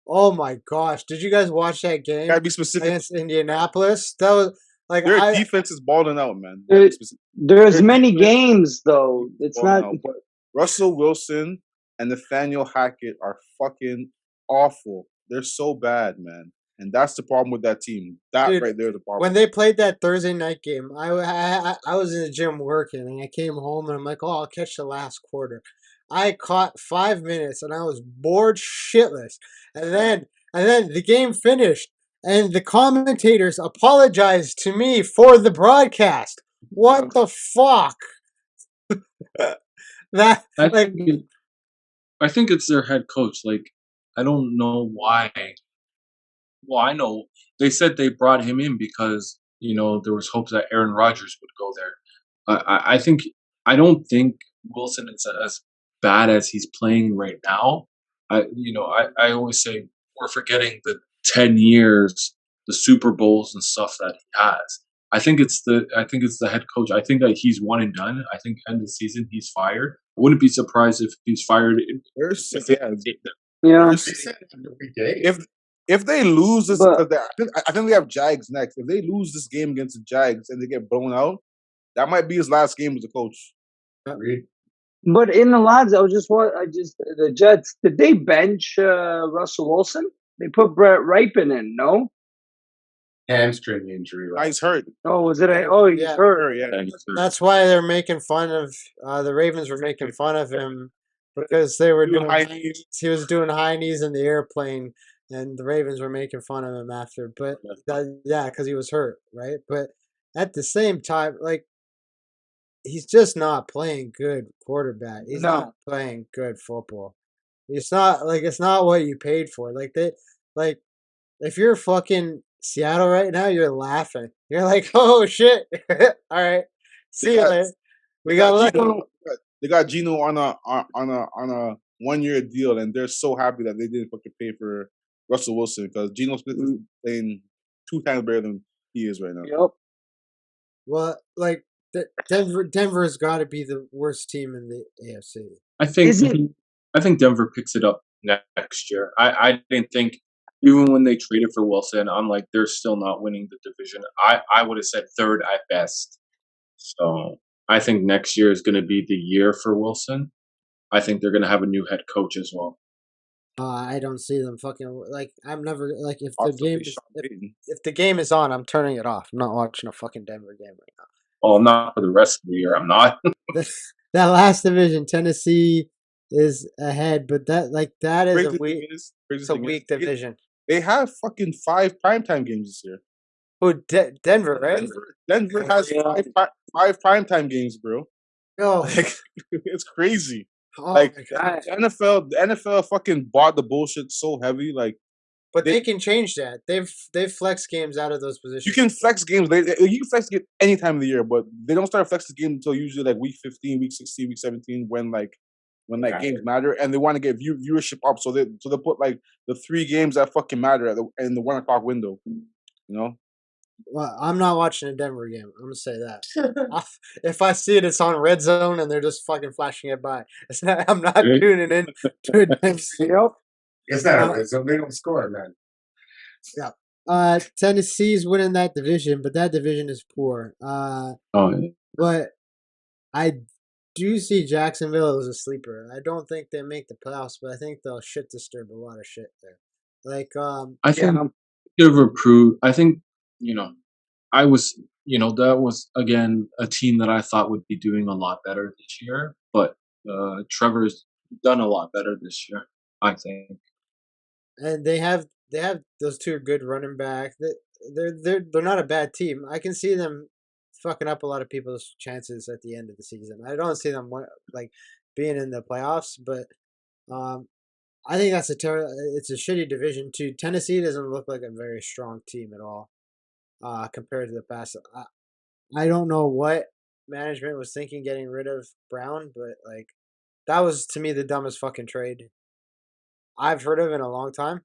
[SPEAKER 1] Oh my gosh, did you guys watch that game
[SPEAKER 2] Gotta be specific.
[SPEAKER 1] against Indianapolis? That was like
[SPEAKER 2] Their defense is balling out, man.
[SPEAKER 4] There's
[SPEAKER 2] Their
[SPEAKER 4] many
[SPEAKER 2] defense
[SPEAKER 4] games though.
[SPEAKER 2] is
[SPEAKER 4] It's
[SPEAKER 2] balling
[SPEAKER 4] not.
[SPEAKER 2] out. But Russell Wilson and Nathaniel Hackett are fucking awful. They're so bad, man. And that's the problem with that team. That
[SPEAKER 1] Dude,
[SPEAKER 2] right there is the problem.
[SPEAKER 1] when they played that Thursday night game, I was in the gym working, and I came home, and I'm like, oh, I'll catch the last quarter. I caught 5 minutes, and I was bored shitless. And then the game finished, and the commentators apologized to me for the broadcast. What the fuck? That
[SPEAKER 3] I
[SPEAKER 1] like
[SPEAKER 3] think I think it's their head coach. Like, I don't know why. Well, I know they said they brought him in because there was hopes that Aaron Rodgers would go there. I think I don't think Wilson is as bad as he's playing right now. I always say we're forgetting the 10 years, the Super Bowls and stuff that he has. I think it's the head coach. I think that he's one and done. I think end of the season he's fired. I wouldn't be surprised if he's fired.
[SPEAKER 4] Yeah.
[SPEAKER 2] If they lose this,
[SPEAKER 4] But
[SPEAKER 2] I think they have Jags next. If they lose this game against the Jags and they get blown out, that might be his last game as a coach.
[SPEAKER 4] but in the lads, the Jets. Did they bench Russell Wilson? They put Brett Ripon in. No.
[SPEAKER 5] Hamstring injury.
[SPEAKER 2] Now he's hurt.
[SPEAKER 4] Oh, was it? He's
[SPEAKER 1] Yeah.
[SPEAKER 4] hurt.
[SPEAKER 2] Yeah.
[SPEAKER 1] that's why they're making fun of the Ravens were making fun of him because they were doing
[SPEAKER 2] high
[SPEAKER 1] knees. He was doing high knees in the airplane, and the Ravens were making fun of him after. But because he was hurt, right? But at the same time, like he's just not playing good quarterback. He's
[SPEAKER 4] No.
[SPEAKER 1] not playing good football. It's not what you paid for. Like if you're fucking Seattle right now, you're laughing. You're like, oh shit. All right. See you later. We got lucky.
[SPEAKER 2] They got Gino on a 1-year deal, and they're so happy that they didn't fucking pay for Russell Wilson because Geno Smith is playing 2 times better than he is right now.
[SPEAKER 4] Yep.
[SPEAKER 1] Well, like Denver's got to be the worst team in the AFC.
[SPEAKER 3] I think Denver picks it up next year. I didn't think even when they traded for Wilson, I'm like they're still not winning the division. I would have said third at best. So I think next year is going to be the year for Wilson. I think they're going to have a new head coach as well.
[SPEAKER 1] I don't see them fucking like. I'm never like if the
[SPEAKER 2] Also,
[SPEAKER 1] game
[SPEAKER 2] Sean Payton.
[SPEAKER 1] if the game is on, I'm turning it off. I'm not watching a fucking Denver game right now.
[SPEAKER 3] Well, not for the rest of the year. I'm not.
[SPEAKER 1] That last division, Tennessee is ahead, but that is a
[SPEAKER 2] Crazy
[SPEAKER 1] weak.
[SPEAKER 2] thing is-
[SPEAKER 1] It's a weak division.
[SPEAKER 2] They have fucking 5 primetime games this year.
[SPEAKER 1] Oh, Denver, right?
[SPEAKER 2] Denver has 5 primetime games, bro.
[SPEAKER 1] Oh,
[SPEAKER 2] Like, it's crazy.
[SPEAKER 1] oh
[SPEAKER 2] Like
[SPEAKER 1] my god!
[SPEAKER 2] the NFL fucking bought the bullshit so heavy. Like
[SPEAKER 1] But they can change that. They've flexed games out of those positions.
[SPEAKER 2] you can flex games. You can flex game any time of the year, but they don't start flexing games until usually like week 15, week 16, week 17, when games matter, and they want to get viewership up. So they put like the 3 games that fucking matter in the 1 o'clock window. You know.
[SPEAKER 1] Well, I'm not watching a Denver game. I'm gonna say that. If I see it, it's on Red Zone, and they're just fucking flashing it by. It's not. I'm not tuning in to a Denver game.
[SPEAKER 4] Yep.
[SPEAKER 5] It's not a red zone. They don't score, man.
[SPEAKER 1] Yeah. Tennessee's winning that division, but that division is poor. But I do see Jacksonville as a sleeper. I don't think they make the playoffs, but I think they'll shit disturb a lot of shit there. Like,
[SPEAKER 3] I think they've improved. I think I was that was again a team that I thought would be doing a lot better this year, but Trevor's done a lot better this year. I think.
[SPEAKER 1] And they have those 2 good running backs. They're not a bad team. I can see them fucking up a lot of people's chances at the end of the season. I don't see them like being in the playoffs, but I think that's it's a shitty division too. Tennessee doesn't look like a very strong team at all compared to the past. I don't know what management was thinking getting rid of Brown, but like that was to me the dumbest fucking trade I've heard of in a long time.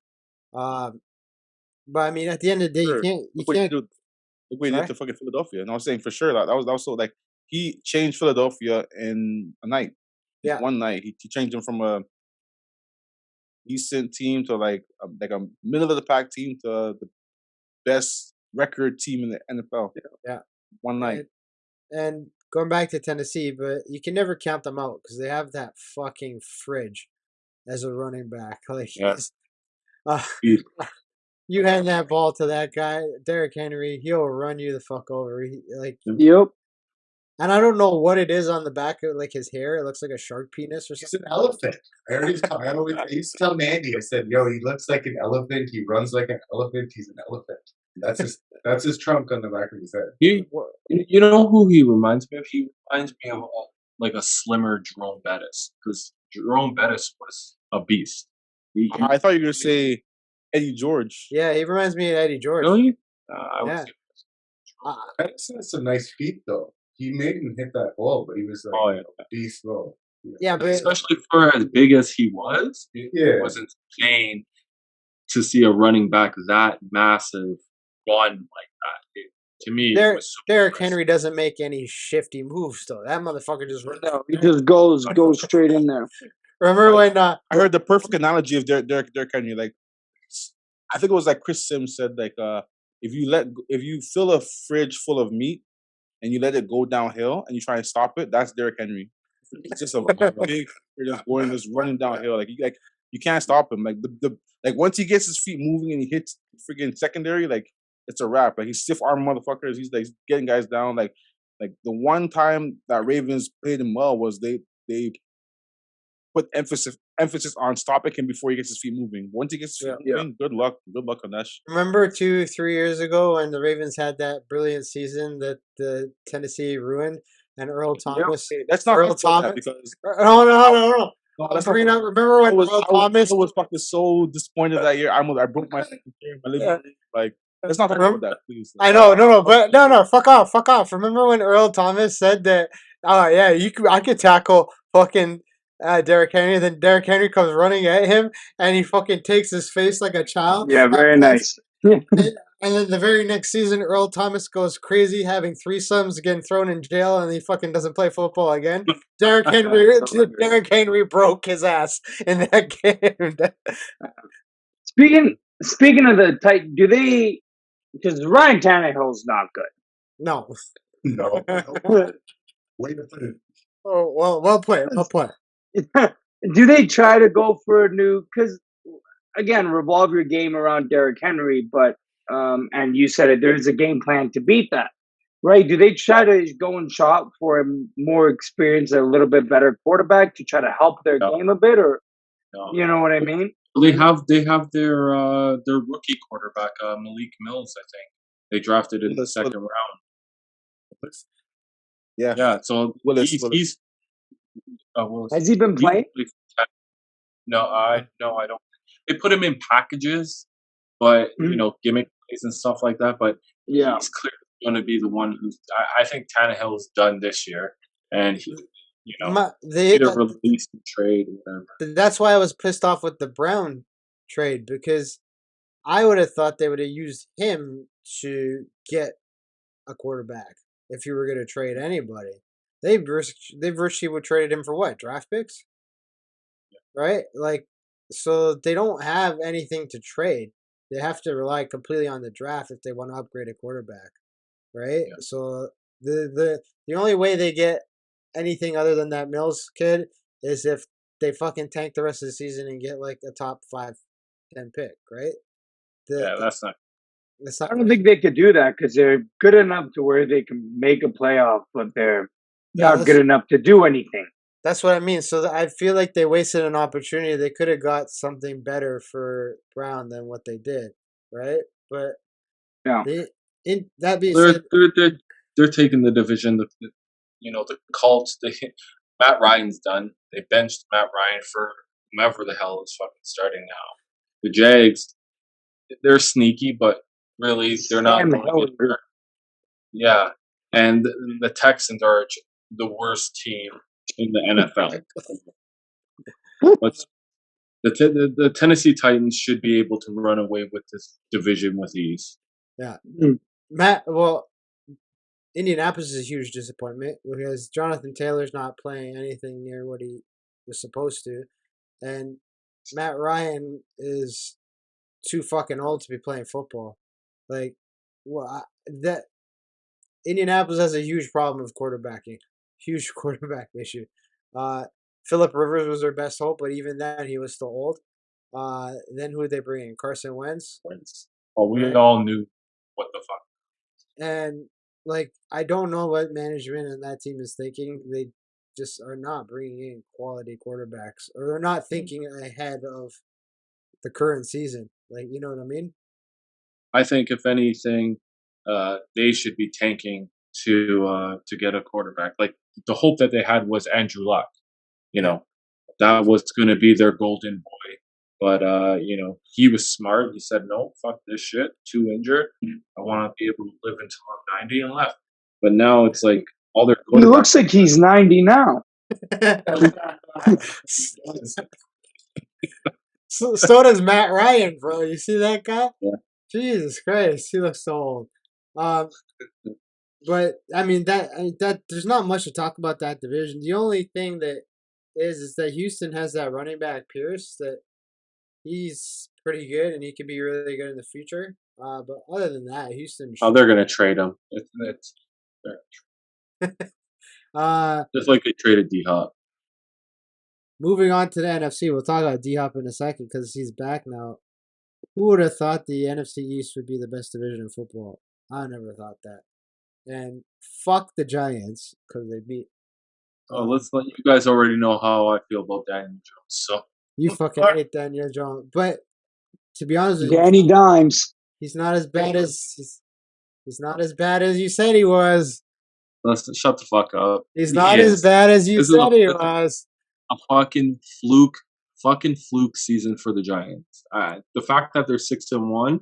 [SPEAKER 1] But I mean, at the end of the day,
[SPEAKER 2] Sure.
[SPEAKER 1] you can't.
[SPEAKER 2] Look what he did to fucking Philadelphia. And I was saying for sure that was so like he changed Philadelphia in a night.
[SPEAKER 1] Yeah.
[SPEAKER 2] One night, he changed him from a decent team to like a middle of the pack team to the best record team in the NFL.
[SPEAKER 1] Yeah.
[SPEAKER 2] One night.
[SPEAKER 1] And going back to Tennessee, but you can never count them out because they have that fucking fridge as a running back. Like,
[SPEAKER 3] Yeah.
[SPEAKER 1] uh, you hand that ball to that guy, Derrick Henry, he'll run you the fuck over.
[SPEAKER 4] Yep.
[SPEAKER 1] And I don't know what it is on the back of like his hair. It looks like a shark penis or
[SPEAKER 5] He's
[SPEAKER 1] something.
[SPEAKER 5] an elephant. I used to tell Mandy, I said, yo, he looks like an elephant. He runs like an elephant. He's an elephant. That's his trunk on the back of his head.
[SPEAKER 3] You know who he reminds me of? He reminds me of like a slimmer Jerome Bettis, because Jerome Bettis was a beast.
[SPEAKER 2] I thought you were gonna say Eddie George.
[SPEAKER 1] Yeah, he reminds me of Eddie George.
[SPEAKER 3] Really? I would
[SPEAKER 1] Yeah.
[SPEAKER 3] say
[SPEAKER 5] That's some nice feet, though. He made him hit that ball, but he was like a beast low.
[SPEAKER 1] Yeah, but
[SPEAKER 3] especially for as big as he was,
[SPEAKER 5] Yeah.
[SPEAKER 3] it wasn't insane to see a running back that massive run like that. To me, it was super
[SPEAKER 1] Derrick
[SPEAKER 3] impressive.
[SPEAKER 1] Henry doesn't make any shifty moves, though. That motherfucker just runs.
[SPEAKER 4] No, he just goes straight in there.
[SPEAKER 1] Remember when
[SPEAKER 2] I heard the perfect analogy of Derrick Henry. Like, I think it was like Chris Sims said, like, if you fill a fridge full of meat and you let it go downhill and you try and stop it, that's Derrick Henry. It's just a big, just running downhill. Like you can't stop him. Like like once he gets his feet moving and he hits freaking secondary, like it's a wrap. Like he's stiff arm motherfuckers. He's like getting guys down. Like the one time that Ravens played him well was they put emphasis on stopping him before he gets his feet moving. Once he gets his feet moving, good luck on that shit.
[SPEAKER 1] Remember 2-3 years ago when the Ravens had that brilliant season that the Tennessee ruined, and Earl Thomas.
[SPEAKER 2] That's not
[SPEAKER 1] Earl Thomas.
[SPEAKER 2] because
[SPEAKER 1] No.
[SPEAKER 2] that's
[SPEAKER 1] Remember
[SPEAKER 2] not,
[SPEAKER 1] when Earl Thomas?
[SPEAKER 2] I was fucking so disappointed that year. I broke my living room. Like, let's not talk about that, please.
[SPEAKER 1] I know, but no, fuck off. Remember when Earl Thomas said that? Oh yeah, I could tackle fucking Derrick Henry. Then Derrick Henry comes running at him, and he fucking takes his face like a child.
[SPEAKER 4] Yeah, very nice.
[SPEAKER 1] And then the very next season, Earl Thomas goes crazy, having threesomes, getting thrown in jail, and he fucking doesn't play football again. Derrick Henry broke his ass in that game.
[SPEAKER 4] Speaking of the tight, do they? Because Ryan Tannehill's not good.
[SPEAKER 1] No.
[SPEAKER 5] Way to put it.
[SPEAKER 1] Oh well played.
[SPEAKER 4] Do they try to go for a new? Because again, revolve your game around Derrick Henry, but and you said it. There's a game plan to beat that, right? Do they try to go and shop for a more experienced, a little bit better quarterback to try to help their game a bit, or you know what I mean?
[SPEAKER 3] They have their rookie quarterback Malik Mills. I think they drafted in the second round. Yeah. So he's
[SPEAKER 4] has he been playing?
[SPEAKER 3] No, I don't. They put him in packages, but gimmick plays and stuff like that. But he's clearly going to be the one who's. I think Tannehill's done this year, and he, either release and trade or whatever.
[SPEAKER 1] That's why I was pissed off with the Brown trade, because I would have thought they would have used him to get a quarterback if you were going to trade anybody. They virtually would traded him for what? Draft picks? Right? Like, so they don't have anything to trade. They have to rely completely on the draft if they want to upgrade a quarterback. Right? Yeah. So the only way they get anything other than that Mills kid is if they fucking tank the rest of the season and get like a top 5-10 pick, right?
[SPEAKER 3] That's not.
[SPEAKER 4] I don't think they could do that because they're good enough to where they can make a playoff, but they're not good enough to do anything.
[SPEAKER 1] That's what I mean. So I feel like they wasted an opportunity. They could have got something better for Brown than what they did, right? But that being said,
[SPEAKER 3] they're taking the division. The Colts. Matt Ryan's done. They benched Matt Ryan for whomever the hell is fucking starting now. The Jags, they're sneaky, but really they're not. Yeah, and the Texans are the worst team in the NFL. But the Tennessee Titans should be able to run away with this division with ease.
[SPEAKER 1] Yeah, Indianapolis is a huge disappointment because Jonathan Taylor's not playing anything near what he was supposed to, and Matt Ryan is too fucking old to be playing football. Like, that Indianapolis has a huge problem with quarterbacking, huge quarterback issue. Uh, Philip Rivers was their best hope, but even then he was still old. Then who did they bring in? Carson Wentz.
[SPEAKER 3] Oh, we
[SPEAKER 1] Right.
[SPEAKER 3] all knew what the fuck.
[SPEAKER 1] And like, I don't know what management and that team is thinking. They just are not bringing in quality quarterbacks, or they're not thinking ahead of the current season. Like, you know what I mean?
[SPEAKER 3] I think if anything, they should be tanking to get a quarterback. Like the hope that they had was Andrew Luck. You know, that was going to be their golden boy. But he was smart. He said, "No, fuck this shit. Too injured. I want to be able to live until I'm 90 and left." But now it's like all their
[SPEAKER 4] He looks like he's 90 now.
[SPEAKER 1] So does Matt Ryan, bro. You see that guy?
[SPEAKER 3] Yeah.
[SPEAKER 1] Jesus Christ, he looks so old. But I mean that there's not much to talk about that division. The only thing that is that Houston has that running back Pierce that he's pretty good and he could be really good in the future. But other than that, Houston.
[SPEAKER 3] Oh, they're gonna trade him. It's just like they traded D Hop.
[SPEAKER 1] Moving on to the NFC, we'll talk about D Hop in a second because he's back now. Who would have thought the NFC East would be the best division in football? I never thought that. And fuck the Giants because they beat.
[SPEAKER 3] Oh, let's let you guys already know how I feel about Daniel Jones. So
[SPEAKER 1] You fucking hate Daniel Jones, but to be honest with you,
[SPEAKER 4] Danny Dimes.
[SPEAKER 1] he's not as bad as he's not as bad as you said he was.
[SPEAKER 3] let's shut the fuck up.
[SPEAKER 1] He's not as bad as you said he was.
[SPEAKER 3] A fucking fluke season for the Giants. The fact that they're 6-1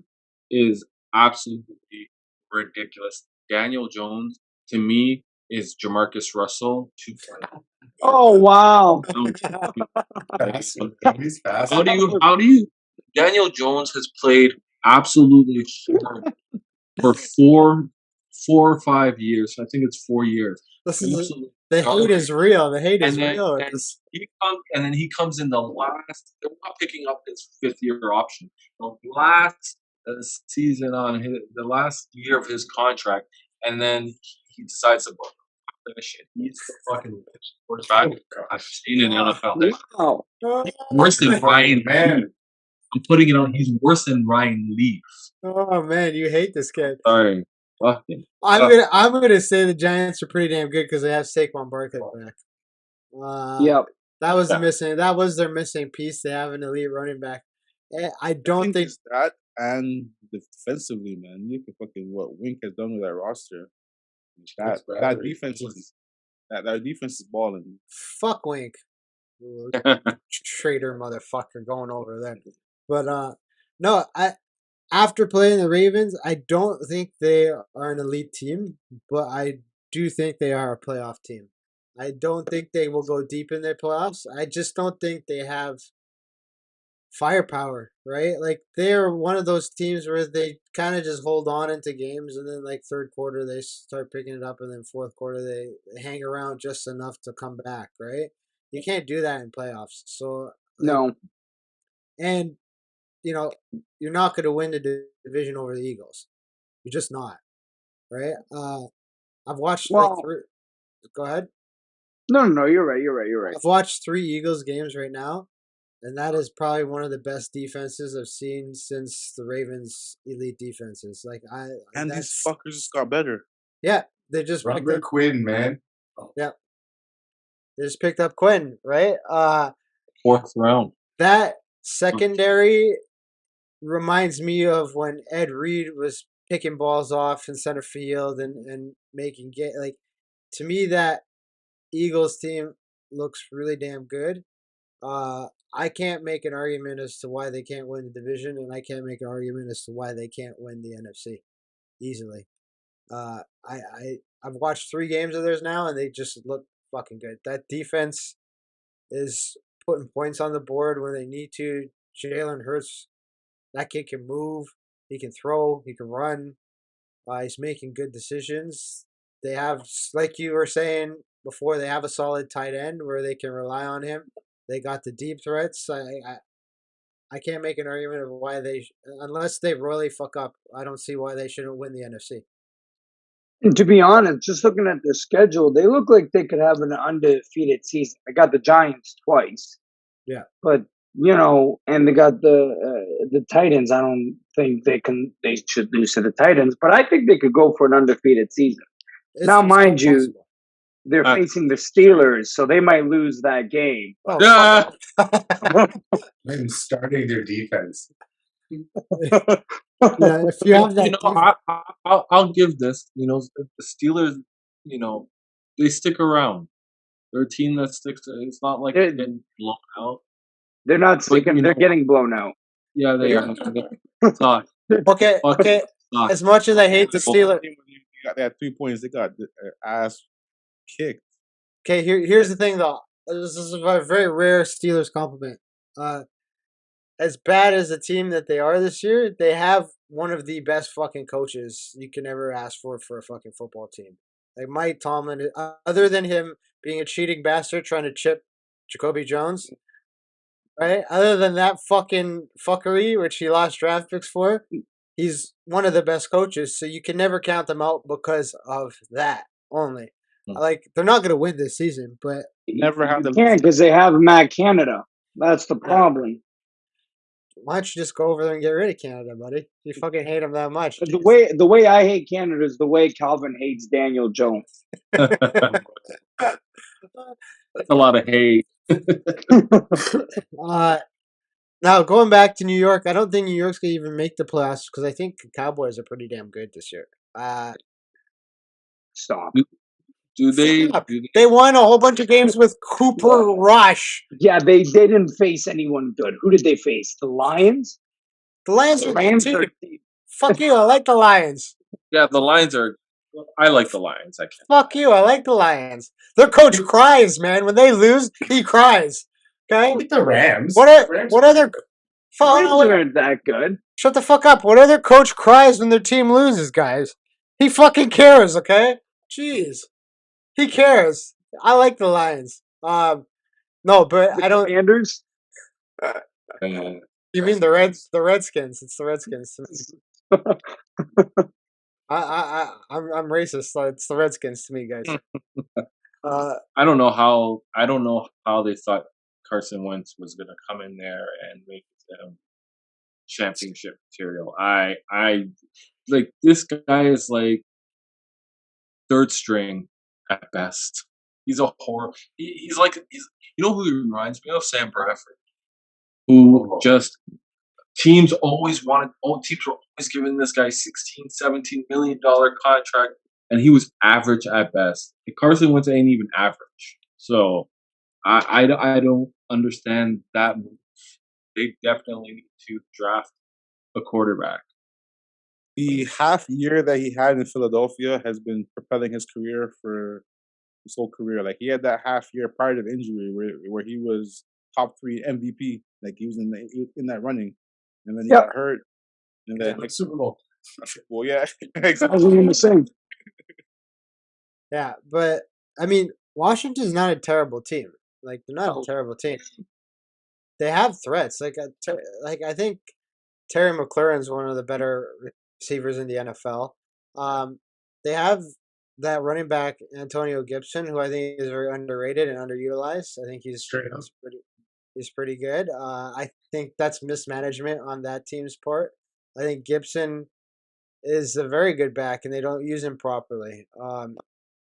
[SPEAKER 3] is absolutely ridiculous. Daniel Jones, to me, is Jamarcus Russell 2.0.
[SPEAKER 4] Oh wow!
[SPEAKER 5] He's fast.
[SPEAKER 3] How do you? Daniel Jones has played absolutely horrible for four or 5 years. I think it's 4 years.
[SPEAKER 1] The hate is real. The hate is real.
[SPEAKER 3] And then he comes in the last. They're not picking up his 5th-year option. The last season the last year of his contract, and then he decides to go. That shit. He's the fucking quarterback I've seen in the NFL.
[SPEAKER 4] Wow.
[SPEAKER 3] Worse than Ryan.
[SPEAKER 5] Man.
[SPEAKER 3] I'm putting it on. He's worse than Ryan Leaf.
[SPEAKER 1] Oh man, you hate this kid.
[SPEAKER 3] Sorry.
[SPEAKER 1] I'm gonna say the Giants are pretty damn good because they have Saquon Barkley back.
[SPEAKER 4] Yep.
[SPEAKER 1] That was missing. That was their missing piece. They have an elite running back. I don't think
[SPEAKER 2] it's that, and defensively, man, look at fucking what Wink has done with that roster. That defense is that defense is balling.
[SPEAKER 1] Fuck Wink, traitor motherfucker, going over there. But no, after playing the Ravens, I don't think they are an elite team, but I do think they are a playoff team. I don't think they will go deep in their playoffs. I just don't think they have firepower, right? Like they're one of those teams where they kind of just hold on into games, and then like third quarter they start picking it up, and then fourth quarter they hang around just enough to come back, right? You can't do that in playoffs. So
[SPEAKER 4] No.
[SPEAKER 1] And you're not going to win the division over the Eagles. You're just not, right? I've watched like three. Go ahead.
[SPEAKER 4] No. You're right.
[SPEAKER 1] I've watched 3 Eagles games right now, and that is probably one of the best defenses I've seen since the Ravens' elite defenses.
[SPEAKER 2] And these fuckers just got better.
[SPEAKER 1] Yeah, they just
[SPEAKER 5] Robert Quinn, man.
[SPEAKER 1] Yeah, they just picked up Quinn, right?
[SPEAKER 3] 4th round.
[SPEAKER 1] That secondary reminds me of when Ed Reed was picking balls off in center field and making to me that Eagles team looks really damn good. I can't make an argument as to why they can't win the division, and I can't make an argument as to why they can't win the NFC easily. I've watched 3 games of theirs now, and they just look fucking good. That defense is putting points on the board when they need to. Jalen Hurts, that kid can move, he can throw, he can run. He's making good decisions. They have, like you were saying before, they have a solid tight end where they can rely on him. They got the deep threats. I can't make an argument of why unless they really fuck up. I don't see why they shouldn't win the NFC.
[SPEAKER 4] And to be honest, just looking at their schedule, they look like they could have an undefeated season. They got the Giants twice,
[SPEAKER 1] Yeah,
[SPEAKER 4] but and they got the Titans. I don't think they should lose to the Titans, but I think they could go for an undefeated season. Now,
[SPEAKER 1] it's
[SPEAKER 4] mind you,
[SPEAKER 1] possible.
[SPEAKER 4] they're facing the Steelers, so they might lose that game.
[SPEAKER 1] Oh,
[SPEAKER 3] Yeah.
[SPEAKER 5] I'm starting their defense.
[SPEAKER 1] yeah, if you have that,
[SPEAKER 3] I'll give this. The Steelers. They stick around. They're a team that sticks. It's not like they're getting blown out.
[SPEAKER 4] They're not sticking. They're getting blown out.
[SPEAKER 3] Yeah, they are. Suck.
[SPEAKER 1] okay.
[SPEAKER 3] Suck.
[SPEAKER 1] As much as I hate the Steelers,
[SPEAKER 2] They had 3 points. They got ass kicked.
[SPEAKER 1] okay. Here's the thing, though. This is a very rare Steelers compliment. As bad as the team that they are this year, they have one of the best fucking coaches you can ever ask for a fucking football team. Like Mike Tomlin, other than him being a cheating bastard trying to chip Jacoby Jones, right? Other than that fucking fuckery, which he lost draft picks for, he's one of the best coaches. So you can never count them out because of that only. Like, they're not going to win this season, but
[SPEAKER 2] Never have them.
[SPEAKER 4] Can't because they have Matt Canada. That's the problem.
[SPEAKER 1] why don't you just go over there and get rid of Canada, buddy? You fucking hate him that much.
[SPEAKER 4] The way I hate Canada is the way Calvin hates Daniel Jones.
[SPEAKER 3] That's a lot of hate.
[SPEAKER 1] Now, going back to New York, I don't think New York's going to even make the playoffs because I think the Cowboys are pretty damn good this year.
[SPEAKER 4] Stop.
[SPEAKER 3] Do they?
[SPEAKER 1] They won a whole bunch of games with Cooper Rush.
[SPEAKER 4] Yeah, they didn't face anyone good. Who did they face? The Lions?
[SPEAKER 1] The Lions
[SPEAKER 4] The
[SPEAKER 1] are
[SPEAKER 4] Rams
[SPEAKER 1] team.
[SPEAKER 4] are
[SPEAKER 1] Fuck you, I like the Lions.
[SPEAKER 3] Yeah, the Lions are. I like the Lions. I can't.
[SPEAKER 1] Fuck you, I like the Lions. Their coach cries, man. When they lose, he cries. Okay?
[SPEAKER 5] Like the Rams.
[SPEAKER 1] What are their
[SPEAKER 4] Rams aren't that good.
[SPEAKER 1] Shut the fuck up. What other coach cries when their team loses, guys? He fucking cares, okay? Jeez. He cares. I like the Lions. No, but I don't.
[SPEAKER 4] Commanders?
[SPEAKER 1] You mean the Redskins? It's the Redskins. I'm racist. So it's the Redskins to me, guys.
[SPEAKER 3] I don't know how they thought Carson Wentz was going to come in there and make them championship material. I like this guy is like third string at best. He's a horror. He's who he reminds me of? Sam Bradford, who just teams were always giving this guy $16-17 million contract, and he was average at best. And Carson Wentz ain't even average. So I don't understand that move. They definitely need to draft a quarterback.
[SPEAKER 2] The half year that he had in Philadelphia has been propelling his career for his whole career. Like, he had that half year prior to the injury where he was top 3 MVP. Like, he was in that running, and then he got hurt, and then
[SPEAKER 5] like Super Bowl.
[SPEAKER 2] Well, yeah,
[SPEAKER 4] I
[SPEAKER 2] exactly.
[SPEAKER 4] was going to say.
[SPEAKER 1] Yeah, but I mean, Washington's not a terrible team. Like, they're not a terrible team. They have threats. Like I think Terry McLaurin's one of the better receivers in the NFL. They have that running back Antonio Gibson, who I think is very underrated and underutilized. I think he's pretty good. I think that's mismanagement on that team's part. I think Gibson is a very good back, and they don't use him properly.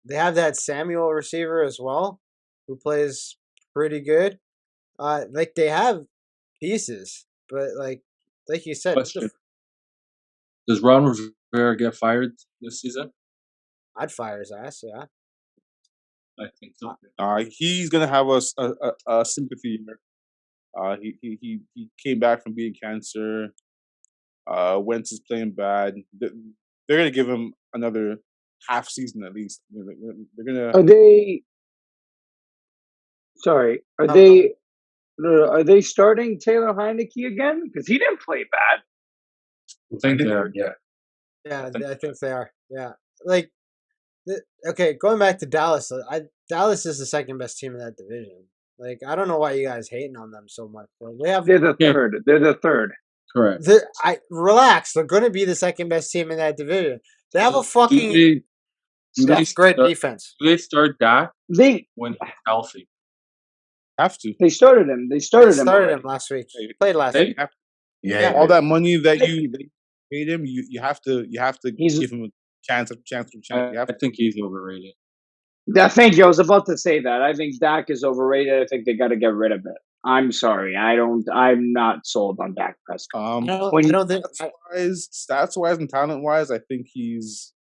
[SPEAKER 1] They have that Samuel receiver as well, who plays pretty good. Like, they have pieces, but like you said,
[SPEAKER 3] Question: does Ron Rivera get fired this season?
[SPEAKER 1] I'd fire his ass. Yeah,
[SPEAKER 3] I think so.
[SPEAKER 2] He's gonna have a sympathy year. He came back from being cancer. Wentz is playing bad. They're gonna give him another half season at least. They're gonna.
[SPEAKER 4] Are they? Sorry. Are they starting Taylor Heineke again? Because he didn't play bad.
[SPEAKER 3] I think they are.
[SPEAKER 5] Yeah.
[SPEAKER 1] Yeah, I think they are. Yeah, like, okay, going back to Dallas. Dallas is the second best team in that division. Like, I don't know why you guys hating on them so much. Bro. They have
[SPEAKER 4] They're the
[SPEAKER 3] Yeah.
[SPEAKER 4] third. They're the third.
[SPEAKER 3] Correct.
[SPEAKER 1] relax. They're going to be the second best team in that division. They have a
[SPEAKER 3] Do
[SPEAKER 1] fucking
[SPEAKER 3] they
[SPEAKER 1] great
[SPEAKER 3] start,
[SPEAKER 1] defense.
[SPEAKER 3] do they start Dak
[SPEAKER 4] They
[SPEAKER 3] when he's healthy?
[SPEAKER 2] Have to.
[SPEAKER 4] they started him. They
[SPEAKER 1] They
[SPEAKER 4] started him
[SPEAKER 1] started
[SPEAKER 4] already.
[SPEAKER 1] him last week.
[SPEAKER 2] Hey,
[SPEAKER 1] Played last
[SPEAKER 3] Hey,
[SPEAKER 1] week.
[SPEAKER 2] have-
[SPEAKER 5] Yeah,
[SPEAKER 1] Yeah.
[SPEAKER 2] all
[SPEAKER 5] yeah.
[SPEAKER 2] that money that you paid him, you have to
[SPEAKER 4] He's-
[SPEAKER 2] give him a chance. You
[SPEAKER 3] I
[SPEAKER 2] have to.
[SPEAKER 3] think he's overrated.
[SPEAKER 4] Thank you. I was about to say that. I think Dak is overrated. I think they got to get rid of it. I'm sorry. I'm not sold on Dak Prescott.
[SPEAKER 1] I don't think.
[SPEAKER 2] Stats wise and talent wise, I think he's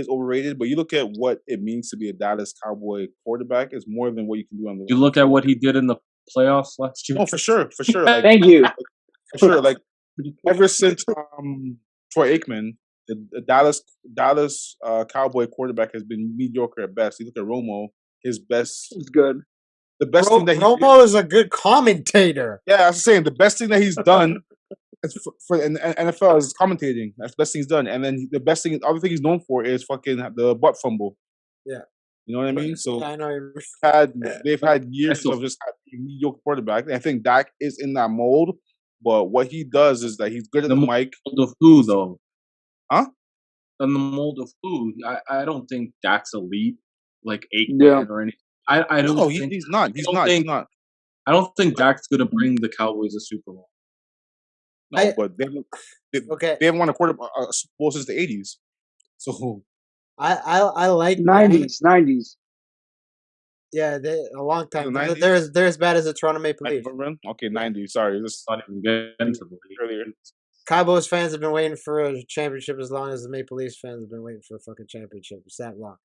[SPEAKER 2] overrated. But you look at what it means to be a Dallas Cowboy quarterback, it's more than what you can do on the.
[SPEAKER 3] You look at what he did in the playoffs last year.
[SPEAKER 2] Oh, for sure. Like,
[SPEAKER 4] Thank you.
[SPEAKER 2] for sure. Like ever since Troy Aikman, the Dallas Cowboy quarterback has been mediocre at best. You look at Romo, his best,
[SPEAKER 4] It's good.
[SPEAKER 2] the best thing that he did.
[SPEAKER 1] Romo is a good commentator.
[SPEAKER 2] Yeah, I was saying the best thing that he's done for in the NFL is commentating. That's the best thing he's done. And then the other thing he's known for is fucking the butt fumble.
[SPEAKER 1] Yeah.
[SPEAKER 2] You know what I mean? So
[SPEAKER 1] Yeah, I know. What you mean.
[SPEAKER 2] they've had years of just having a mediocre quarterback. And I think Dak is in that mold. But what he does is that he's good at the mic.
[SPEAKER 3] Mold of who though?
[SPEAKER 2] Huh?
[SPEAKER 3] In the mold of who? I don't think Dak's elite, like Aikman
[SPEAKER 4] Yeah.
[SPEAKER 3] or anything. I don't
[SPEAKER 2] No,
[SPEAKER 3] think
[SPEAKER 2] he's not. He's
[SPEAKER 3] don't
[SPEAKER 2] not.
[SPEAKER 3] think-
[SPEAKER 2] He's not.
[SPEAKER 3] I don't think Dak's gonna bring the Cowboys a Super Bowl.
[SPEAKER 2] No, but
[SPEAKER 1] Okay.
[SPEAKER 2] they haven't won a Super Bowl since the '80s. So
[SPEAKER 1] I like
[SPEAKER 4] 90s.
[SPEAKER 1] Yeah, a long time.
[SPEAKER 2] The 90s?
[SPEAKER 1] They're as bad as the Toronto Maple Leafs.
[SPEAKER 2] okay, '90s. Sorry, this
[SPEAKER 3] Not even get into the league.
[SPEAKER 2] earlier.
[SPEAKER 1] Cowboys fans have been waiting for a championship as long as the Maple Leafs fans have been waiting for a fucking championship. It's that long,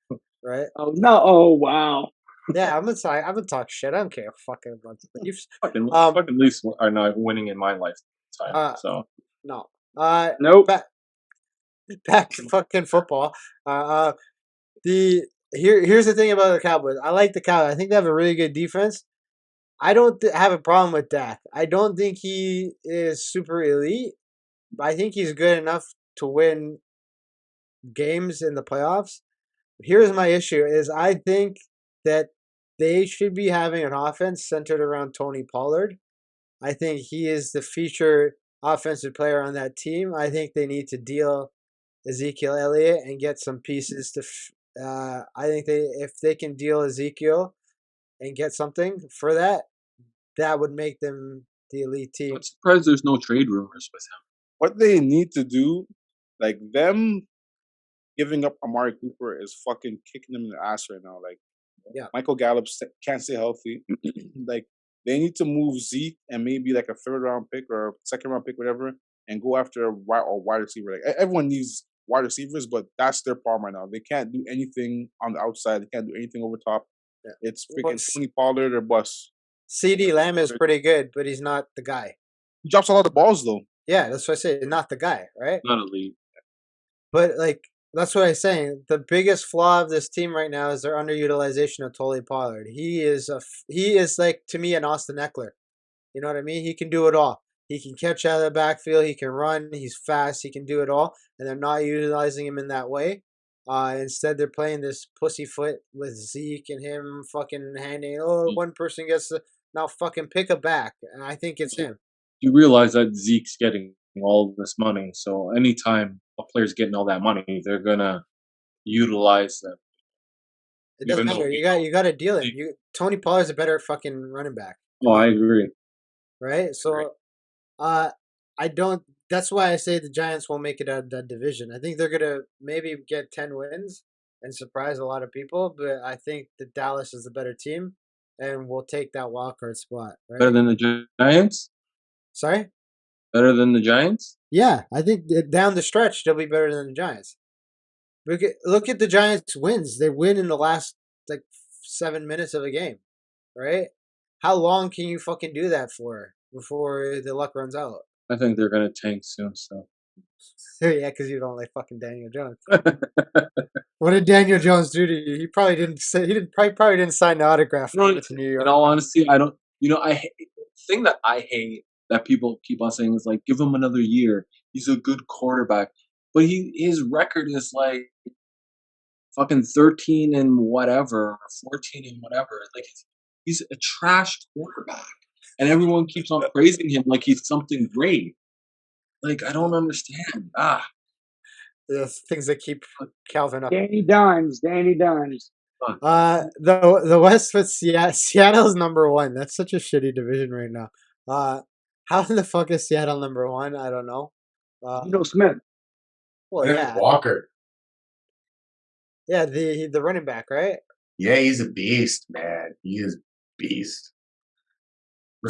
[SPEAKER 1] right?
[SPEAKER 4] Oh no! Oh wow!
[SPEAKER 1] Yeah, I'm gonna talk shit. I don't care fucking about the Leafs.
[SPEAKER 3] Fucking
[SPEAKER 1] Um,
[SPEAKER 3] Leafs are not winning in my lifetime. So
[SPEAKER 1] No.
[SPEAKER 4] Nope.
[SPEAKER 1] Back to fucking football. Here's the thing about the Cowboys. I like the Cowboys. I think they have a really good defense. I don't have a problem with Dak. I don't think he is super elite, but I think he's good enough to win games in the playoffs. Here's my issue: is I think that they should be having an offense centered around Tony Pollard. I think he is the feature offensive player on that team. I think they need to deal Ezekiel Elliott and get some pieces to. I think if they can deal Ezekiel and get something for that, that would make them the elite team.
[SPEAKER 3] I'm surprised there's no trade rumors with him.
[SPEAKER 2] What they need to do, like them giving up Amari Cooper is fucking kicking them in the ass right now. Like,
[SPEAKER 1] Yeah.
[SPEAKER 2] Michael Gallup can't stay healthy. Like, they need to move Zeke and maybe like a third round pick or a second round pick, whatever, and go after a wide receiver. Like, everyone needs wide receivers, but that's their problem right now. They can't do anything on the outside. They can't do anything over top.
[SPEAKER 1] Yeah.
[SPEAKER 2] It's freaking Tony Pollard or bust.
[SPEAKER 1] CD Lamb is pretty good, but he's not the guy.
[SPEAKER 2] He drops a lot of balls though.
[SPEAKER 1] Yeah, that's what I say. Not the guy, right?
[SPEAKER 3] Not elite.
[SPEAKER 1] But like that's what I'm saying. The biggest flaw of this team right now is their underutilization of Tony Pollard. He is like to me an Austin Eckler. You know what I mean? He can do it all. He can catch out of the backfield. He can run. He's fast. He can do it all. And they're not utilizing him in that way. Instead, they're playing this pussyfoot with Zeke and him fucking handing. Oh, one person gets to now fucking pick a back. And I think it's him.
[SPEAKER 3] You realize that Zeke's getting all this money, so anytime a player's getting all that money, they're gonna utilize them.
[SPEAKER 1] It doesn't
[SPEAKER 3] Even though
[SPEAKER 1] matter. You got to deal it. Tony Pollard's a better fucking running back.
[SPEAKER 3] Oh, I agree.
[SPEAKER 1] Right? So, I don't. That's why I say the Giants won't make it out of that division. I think they're gonna maybe get 10 wins and surprise a lot of people, but I think that Dallas is the better team, and will take that wild card spot. Right?
[SPEAKER 3] Better than the Giants?
[SPEAKER 1] Sorry?
[SPEAKER 3] Better than the Giants?
[SPEAKER 1] Yeah, I think down the stretch they'll be better than the Giants. Look at the Giants' wins. They win in the last like 7 minutes of a game, right? How long can you fucking do that for before the luck runs out?
[SPEAKER 3] I think they're gonna tank soon. So
[SPEAKER 1] Yeah, because you don't like fucking Daniel Jones. What did Daniel Jones do to you? He probably didn't say. He didn't probably didn't sign the autograph to New York.
[SPEAKER 3] in all honesty, I don't. The thing that I hate that people keep on saying is like, give him another year. He's a good quarterback, but his record is like fucking 13 and whatever, or 14 and whatever. Like He's a trash quarterback, and everyone keeps on praising him like he's something great. Like, I don't understand.
[SPEAKER 1] The things that keep Calvin up.
[SPEAKER 4] Danny Dimes.
[SPEAKER 3] Fuck.
[SPEAKER 1] The West with Seattle's number one. That's such a shitty division right now. How in the fuck is Seattle number one? I don't know.
[SPEAKER 4] Smith.
[SPEAKER 1] Well,
[SPEAKER 5] Kenneth
[SPEAKER 1] yeah,
[SPEAKER 5] Walker.
[SPEAKER 1] yeah, the running back, right?
[SPEAKER 5] Yeah, he's a beast, man. He is beast.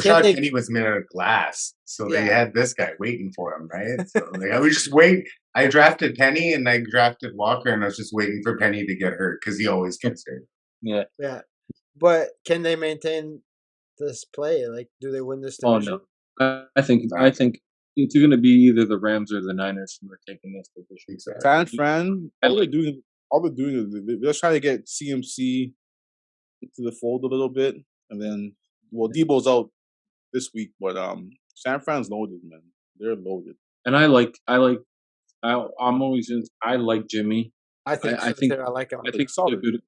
[SPEAKER 1] Can't
[SPEAKER 5] Rashad
[SPEAKER 1] they-
[SPEAKER 5] Penny was made out of glass, so they
[SPEAKER 1] Yeah.
[SPEAKER 5] had this guy waiting for him, right? So I was just waiting. I drafted Penny and I drafted Walker, and I was just waiting for Penny to get hurt because he always gets hurt.
[SPEAKER 3] Yeah.
[SPEAKER 1] Yeah, but can they maintain this play? Like, do they win this
[SPEAKER 3] Oh
[SPEAKER 1] division?
[SPEAKER 3] no. I think it's going to be either the Rams or the Niners who are taking this division.
[SPEAKER 5] Exactly.
[SPEAKER 2] San Fran, all they're doing is they're just trying to get CMC into the fold a little bit, and then Debo's out this week, but San Fran's loaded, man. They're loaded.
[SPEAKER 3] And I like Jimmy.
[SPEAKER 1] I think
[SPEAKER 3] I think
[SPEAKER 1] I like him.
[SPEAKER 3] I think
[SPEAKER 2] solid.
[SPEAKER 3] he's a good.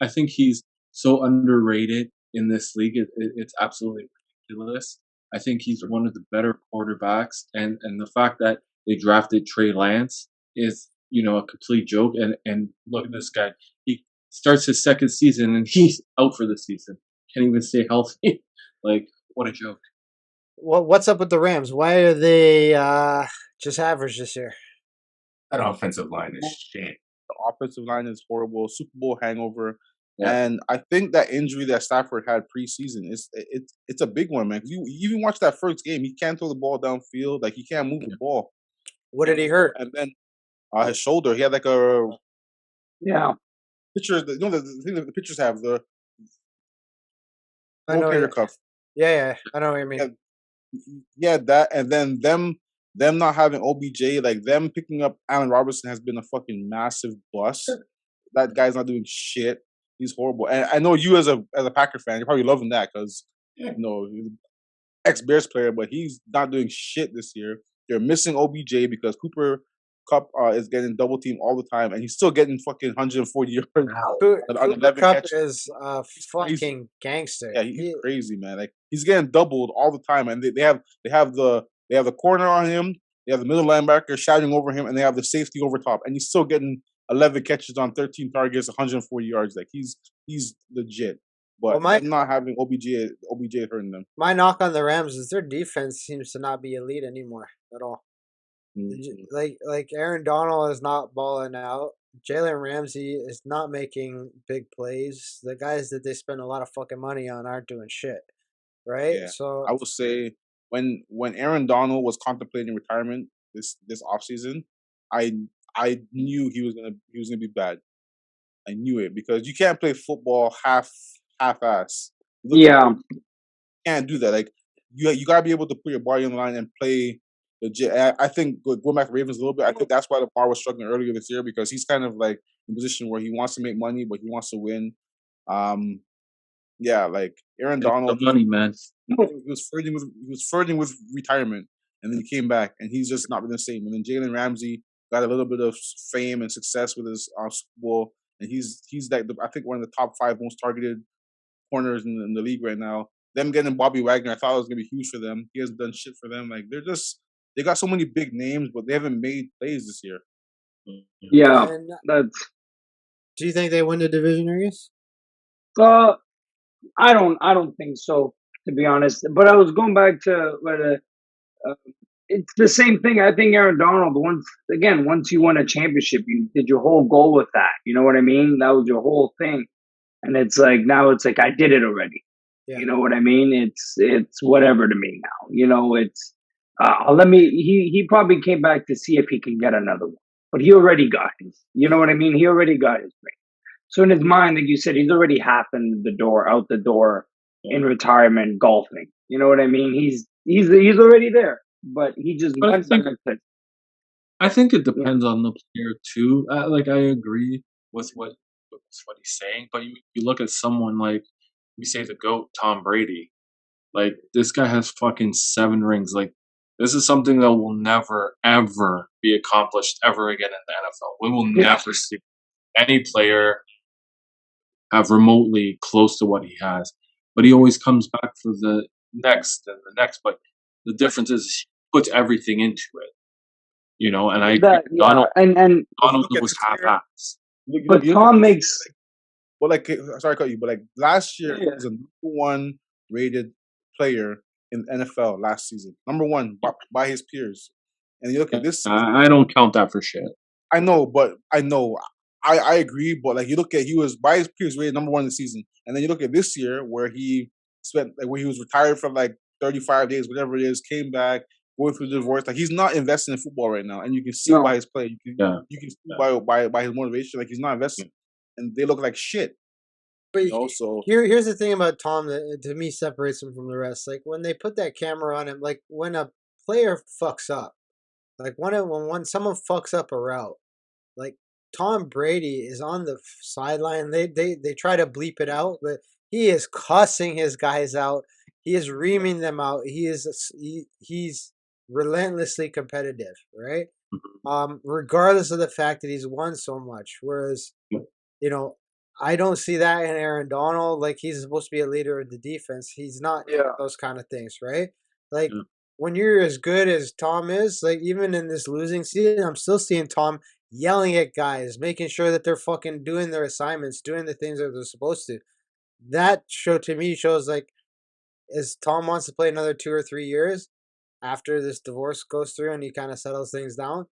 [SPEAKER 3] I think he's so underrated in this league. It's absolutely ridiculous. I think he's one of the better quarterbacks, and the fact that they drafted Trey Lance is a complete joke. And look at this guy. He starts his second season and he's out for the season. Can't even stay healthy. Like, what a joke.
[SPEAKER 1] What's up with the Rams? Why are they just average this year?
[SPEAKER 5] That offensive line is shit.
[SPEAKER 2] The offensive line is horrible. Super Bowl hangover.
[SPEAKER 3] Yeah.
[SPEAKER 2] And I think that injury that Stafford had preseason it's a big one, man. 'Cause you even watch that first game, he can't throw the ball downfield, like he can't move the ball.
[SPEAKER 1] What did he hurt?
[SPEAKER 2] And then his shoulder, he had like a
[SPEAKER 4] Yeah.
[SPEAKER 2] picture. The thing that the pictures have the
[SPEAKER 1] I know.
[SPEAKER 2] rotator cuff.
[SPEAKER 1] Yeah, I know what you mean.
[SPEAKER 2] Yeah, that, and then them not having OBJ, like them picking up Allen Robinson has been a fucking massive bust. That guy's not doing shit. He's horrible. And I know you as a Packer fan, you're probably loving that because he's an ex-Bears player, but he's not doing shit this year. They're missing OBJ because Cooper Kupp is getting double teamed all the time, and he's still getting fucking 140 yards.
[SPEAKER 1] Cooper
[SPEAKER 2] 11
[SPEAKER 1] Kupp
[SPEAKER 2] catches.
[SPEAKER 1] is a fucking gangster.
[SPEAKER 2] Yeah, he's crazy, man. Like he's getting doubled all the time, and they have the corner on him, they have the middle linebacker shouting over him, and they have the safety over top, and he's still getting 11 catches on 13 targets, 140 yards. Like he's legit. But them not having OBJ hurting them.
[SPEAKER 1] My knock on the Rams is their defense seems to not be elite anymore at all.
[SPEAKER 2] Mm-hmm.
[SPEAKER 1] Like Aaron Donald is not balling out. Jalen Ramsey is not making big plays. The guys that they spend a lot of fucking money on aren't doing shit, right?
[SPEAKER 2] Yeah.
[SPEAKER 1] So
[SPEAKER 2] I would say when Aaron Donald was contemplating retirement this offseason, I knew he was gonna be bad. I knew it because you can't play football half-ass.
[SPEAKER 4] Yeah.
[SPEAKER 2] You can't do that. Like you gotta be able to put your body on the line and play legit. I think going back to Ravens a little bit, I think that's why Lamar was struggling earlier this year because he's kind of like in a position where he wants to make money, but he wants to win. Yeah, like Aaron Donald,
[SPEAKER 3] the money, man.
[SPEAKER 2] he was flirting with retirement, and then he came back, and he's just not been the same. And then Jalen Ramsey got a little bit of fame and success with his Super Bowl, and he's like I think one of the top 5 most targeted corners in the league right now. Them getting Bobby Wagner, I thought it was gonna be huge for them. He hasn't done shit for them. Like they got so many big names, but they haven't made plays this year.
[SPEAKER 4] Yeah.
[SPEAKER 1] And
[SPEAKER 4] That's
[SPEAKER 1] do you think they win the division, Ergys?
[SPEAKER 4] I don't think so, to be honest. But I was going back to it's the same thing. I think Aaron Donald, once you won a championship, you did your whole goal with that. You know what I mean? That was your whole thing. And it's like now it's like I did it already.
[SPEAKER 1] Yeah.
[SPEAKER 4] You know what I mean? It's whatever to me now. You know, it's he probably came back to see if he can get another one. But he already got his. You know what I mean? He already got his ring. So in his mind, like you said, he's already out the door in retirement golfing. You know what I mean? He's already there. But he just went back to
[SPEAKER 3] I think it depends on the player too. Like I agree with what he's saying, but you look at someone like we say the GOAT, Tom Brady. Like this guy has fucking 7 rings. Like this is something that will never ever be accomplished ever again in the NFL. We will never see any player have remotely close to what he has. but he always comes back for the next and the next. But the difference is he puts everything into it, and I agree.
[SPEAKER 4] Yeah, and
[SPEAKER 3] Donald
[SPEAKER 2] look at
[SPEAKER 3] was
[SPEAKER 2] this year.
[SPEAKER 3] half-assed.
[SPEAKER 4] but
[SPEAKER 2] You look at
[SPEAKER 4] Tom
[SPEAKER 2] this year,
[SPEAKER 4] makes
[SPEAKER 2] well, sorry to cut you, but last year he
[SPEAKER 4] yeah.
[SPEAKER 2] was a number one rated player in the NFL last season, number one by his peers. And you look at this season.
[SPEAKER 3] I don't count that for shit.
[SPEAKER 2] I know. I agree, but you look at he was by his peers rated number one in the season, and then you look at this year where he spent where he was retired for 35 days, whatever it is, came back, going through the divorce. He's not investing in football right now, and you can see by his play. You can see by his motivation, he's not investing, and they look like shit.
[SPEAKER 1] But
[SPEAKER 2] So
[SPEAKER 1] here's the thing about Tom that to me separates him from the rest. When they put that camera on him, when a player fucks up, when someone fucks up a route, Tom Brady is on the sideline. They try to bleep it out, but he is cussing his guys out. He is reaming them out. He's relentlessly competitive, right? Regardless of the fact that he's won so much. Whereas, I don't see that in Aaron Donald. He's supposed to be a leader of the defense. He's not those kind of things, right? When you're as good as Tom is, even in this losing season, I'm still seeing Tom yelling at guys, making sure that they're fucking doing their assignments, doing the things that they're supposed to. That to me shows as Tom wants to play another 2 or 3 years after this divorce goes through and he kind of settles things down.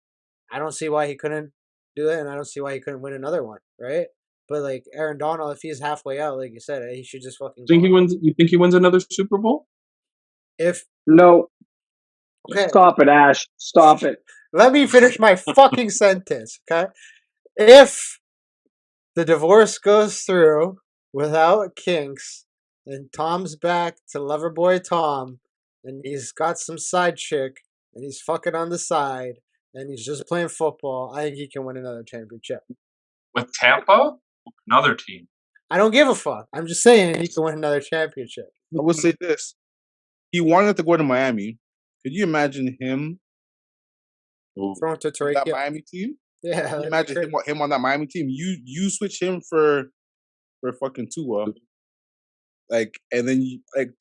[SPEAKER 1] I don't see why he couldn't do it, and I don't see why he couldn't win another one, right? But Aaron Donald, if he's halfway out, like you said, he should just fucking.
[SPEAKER 3] You think he wins another Super Bowl?
[SPEAKER 4] No.
[SPEAKER 1] Okay.
[SPEAKER 4] Stop it, Ash. Stop it.
[SPEAKER 1] Let me finish my fucking sentence, okay? If the divorce goes through without kinks, and Tom's back to Loverboy Tom, and he's got some side chick, and he's fucking on the side, and he's just playing football, I think he can win another championship.
[SPEAKER 3] With Tampa? Another team.
[SPEAKER 1] I don't give a fuck. I'm just saying he can win another championship.
[SPEAKER 2] I will say this. He wanted to go to Miami. Could you imagine him
[SPEAKER 1] thrown to
[SPEAKER 2] that Miami team?
[SPEAKER 1] Yeah.
[SPEAKER 2] Can you imagine him on that Miami team? You switch him for fucking Tua. And then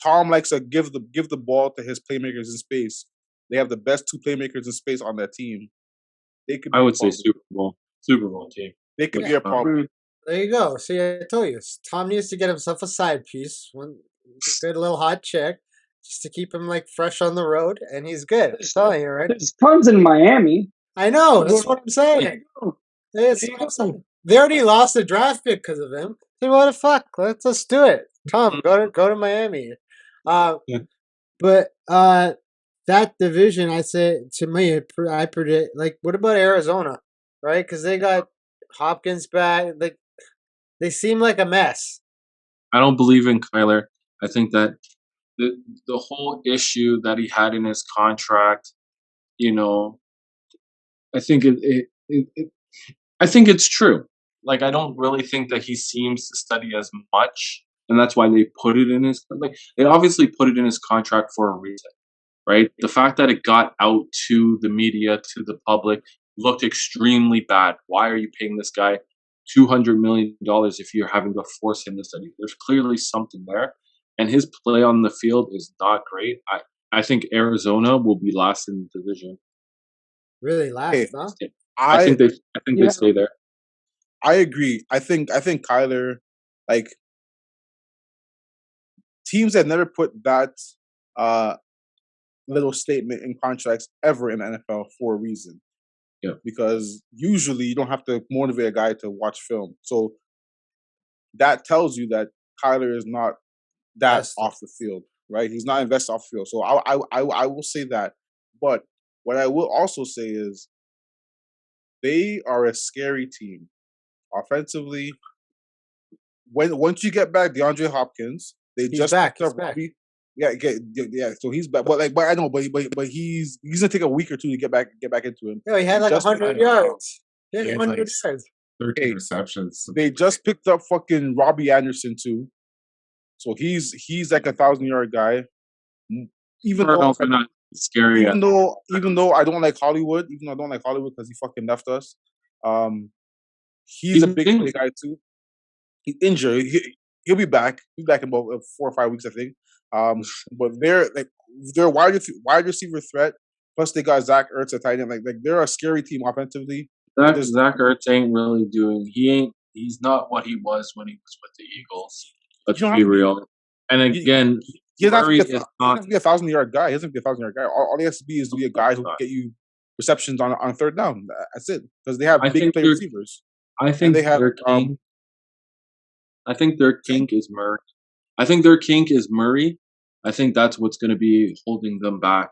[SPEAKER 2] Tom likes to give the ball to his playmakers in space. They have the best two playmakers in space on that team. They could.
[SPEAKER 3] I would say Super Bowl team.
[SPEAKER 2] They could be a problem.
[SPEAKER 1] There you go. See, I told you, Tom needs to get himself a side piece, one good little hot chick, just to keep him fresh on the road, and he's good. I'm telling you, right?
[SPEAKER 4] There's tons in Miami.
[SPEAKER 1] I know. That's what I'm saying. They already lost a draft pick because of him. So what the fuck? Let's do it. Tom, go to Miami. But that division, I say to me, I predict. What about Arizona? Right? Because they got Hopkins back. They seem like a mess.
[SPEAKER 3] I don't believe in Kyler. I think that the whole issue that he had in his contract, I think I think it's true. I don't really think that he seems to study as much, and that's why they put it in his they obviously put it in his contract for a reason, right? The fact that it got out to the media, to the public, looked extremely bad. Why are you paying this guy $200 million if you're having to force him to study? There's clearly something there, and his play on the field is not great. I think Arizona will be last in the division.
[SPEAKER 1] Really last, huh?
[SPEAKER 3] I think they stay there.
[SPEAKER 2] I agree. I think Kyler, teams that never put that little statement in contracts ever in the NFL for a reason.
[SPEAKER 3] Yeah.
[SPEAKER 2] Because usually you don't have to motivate a guy to watch film. So that tells you that Kyler is not that off the field, right? He's not invested off the field. So I will say that. But what I will also say is they are a scary team. Offensively, once you get back DeAndre Hopkins,
[SPEAKER 1] he's back.
[SPEAKER 2] Robbie. Yeah. So he's back, but I know, but he's gonna take a week or two to get back into him.
[SPEAKER 1] Yeah, he had 100 yards. He had 100 yards.
[SPEAKER 5] 13 receptions.
[SPEAKER 2] They just picked up fucking Robbie Anderson too, so he's 1,000-yard guy. Even though I don't like Hollywood, because he fucking left us. He's a big play guy too. He's injured. he'll be back. He's back in about 4 or 5 weeks, I think. But they're wide receiver threat. Plus, they got Zach Ertz at tight end. Like they're a scary team offensively.
[SPEAKER 3] Zach Ertz ain't really doing. He's not what he was when he was with the Eagles. Let's be real. And again, Murray is not
[SPEAKER 2] be a 1,000-yard guy. He doesn't be a 1,000-yard guy. All he has to be is to be a guy who can get you receptions on third down. That's it. Because they have big play receivers.
[SPEAKER 3] I think
[SPEAKER 2] they have
[SPEAKER 3] their king. I think their kink is Murray. I think their kink is Murray. I think that's what's going to be holding them back.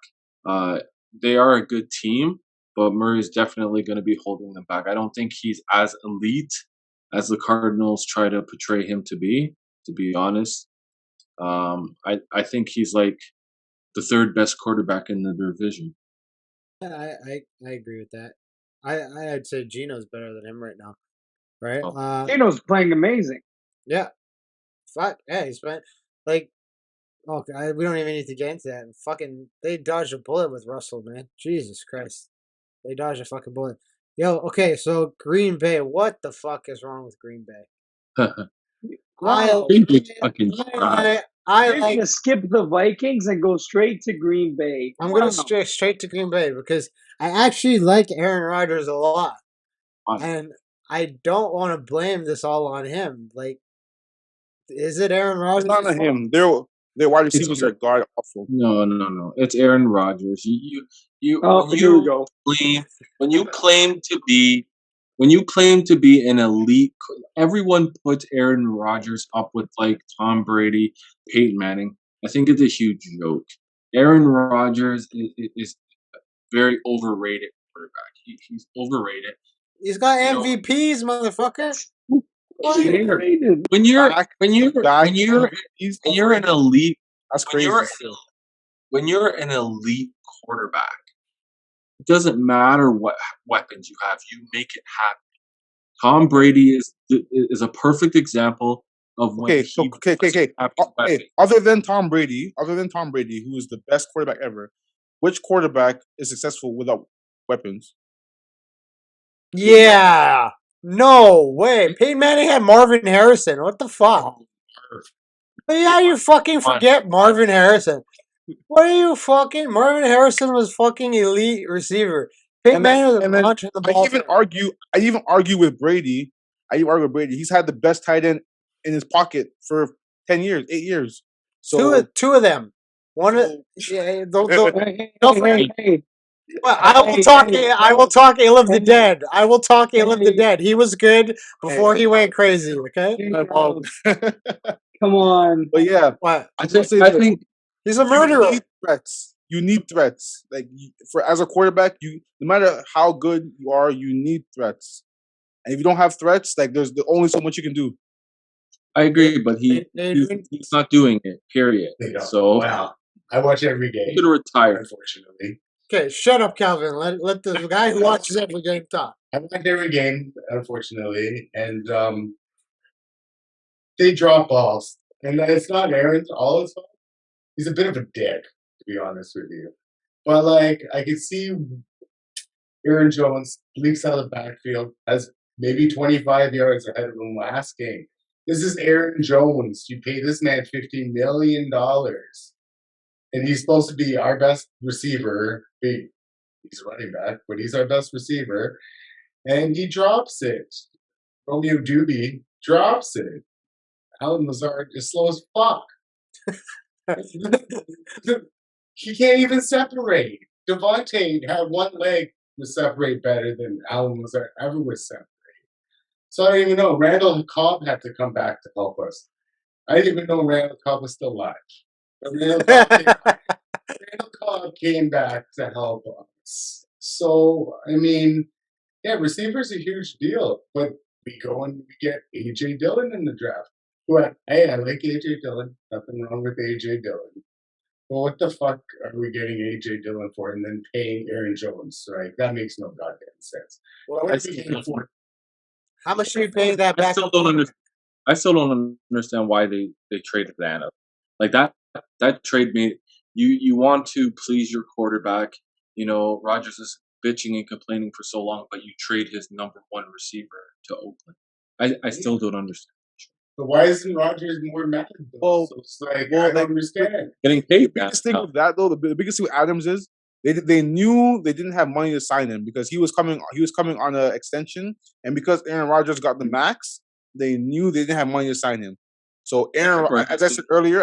[SPEAKER 3] They are a good team, but Murray's definitely going to be holding them back. I don't think he's as elite as the Cardinals try to portray him to be honest. I think he's like the third best quarterback in the division.
[SPEAKER 1] I agree with that. I'd say Gino's better than him right now. Right?
[SPEAKER 3] Oh.
[SPEAKER 4] Gino's playing amazing.
[SPEAKER 1] Yeah. Fuck. Yeah, he's been like, oh, we don't even need to get into that. Fucking, they dodged a bullet with Russell, man. Jesus Christ. They dodged a fucking bullet. Yo, okay, so Green Bay. What the fuck is wrong with Green Bay?
[SPEAKER 4] I like to skip the Vikings and go straight to Green Bay.
[SPEAKER 1] I'm going to straight to Green Bay because I actually like Aaron Rodgers a lot. And I don't want to blame this all on him. Like, is it Aaron Rodgers?
[SPEAKER 2] It's not on him. Their wide receivers are god awful.
[SPEAKER 3] No. It's Aaron Rodgers. When you claim to be an elite, everyone puts Aaron Rodgers up with like Tom Brady, Peyton Manning. I think it's a huge joke. Aaron Rodgers is a very overrated quarterback. He's overrated.
[SPEAKER 1] He's got MVPs, motherfucker.
[SPEAKER 3] When you're an elite,
[SPEAKER 2] that's crazy.
[SPEAKER 3] When you're an elite quarterback, it doesn't matter what weapons you have. You make it happen. Tom Brady is a perfect example of when
[SPEAKER 2] Other than Tom Brady, who is the best quarterback ever, which quarterback is successful without weapons?
[SPEAKER 1] Yeah. No way. Peyton Manning had Marvin Harrison. What the fuck? How you fucking forget Marvin Harrison? What are you fucking? Marvin Harrison was fucking elite receiver. Peyton Manning was launching the ball.
[SPEAKER 2] I even argue with Brady. He's had the best tight end in his pocket for 10 years, 8 years. So
[SPEAKER 1] two of them. One of I will talk ill of the dead. I will talk ill of the dead. He was good before he went crazy, okay?
[SPEAKER 4] Come on.
[SPEAKER 2] But yeah,
[SPEAKER 1] what?
[SPEAKER 3] I think
[SPEAKER 1] he's a murderer.
[SPEAKER 2] You need threats. Like as a quarterback, no matter how good you are, you need threats. And if you don't have threats, like there's only so much you can do.
[SPEAKER 3] I agree, but he's not doing it. Period. So
[SPEAKER 5] wow, I watch every game.
[SPEAKER 3] He's gonna retire,
[SPEAKER 5] unfortunately.
[SPEAKER 1] Okay, shut up, Calvin. Let the guy who watches every game talk.
[SPEAKER 5] I watch every game, unfortunately, and they drop balls, and it's not Aaron's all his fault. He's a bit of a dick, to be honest with you. But like, I can see Aaron Jones leaks out of the backfield, has maybe 25 yards ahead of him last game. This is Aaron Jones. You pay this man $15 million. And he's supposed to be our best receiver. He's running back, but he's our best receiver. And he drops it. Romeo Doobie drops it. Alan Lazard is slow as fuck. He can't even separate. Devontae had one leg to separate better than Alan Lazard ever was separated. So I don't even know. Randall Cobb had to come back to help us. I didn't even know Randall Cobb was still alive. But Randall Cobb came back to help us. So, I mean, yeah, receiver's a huge deal. But we go and we get A.J. Dillon in the draft. Hey, I like A.J. Dillon. Nothing wrong with A.J. Dillon. Well, what the fuck are we getting A.J. Dillon for and then paying Aaron Jones? Right? That makes no goddamn sense.
[SPEAKER 1] Well, how much are you paying that back?
[SPEAKER 3] I still don't understand why they traded that up. Like that trade made you want to please your quarterback. You know, Rodgers is bitching and complaining for so long, but you trade his number one receiver to Oakland. I still don't understand.
[SPEAKER 5] But why isn't Rodgers more mad?
[SPEAKER 2] Well,
[SPEAKER 5] So it's like,
[SPEAKER 2] well,
[SPEAKER 5] I
[SPEAKER 2] like,
[SPEAKER 5] don't understand.
[SPEAKER 3] Getting
[SPEAKER 2] The
[SPEAKER 3] paid
[SPEAKER 2] biggest thing
[SPEAKER 3] now.
[SPEAKER 2] with that though, the biggest thing with Adams is they knew they didn't have money to sign him because he was coming on an extension, and because Aaron Rodgers got the max, they knew they didn't have money to sign him. So as I said earlier,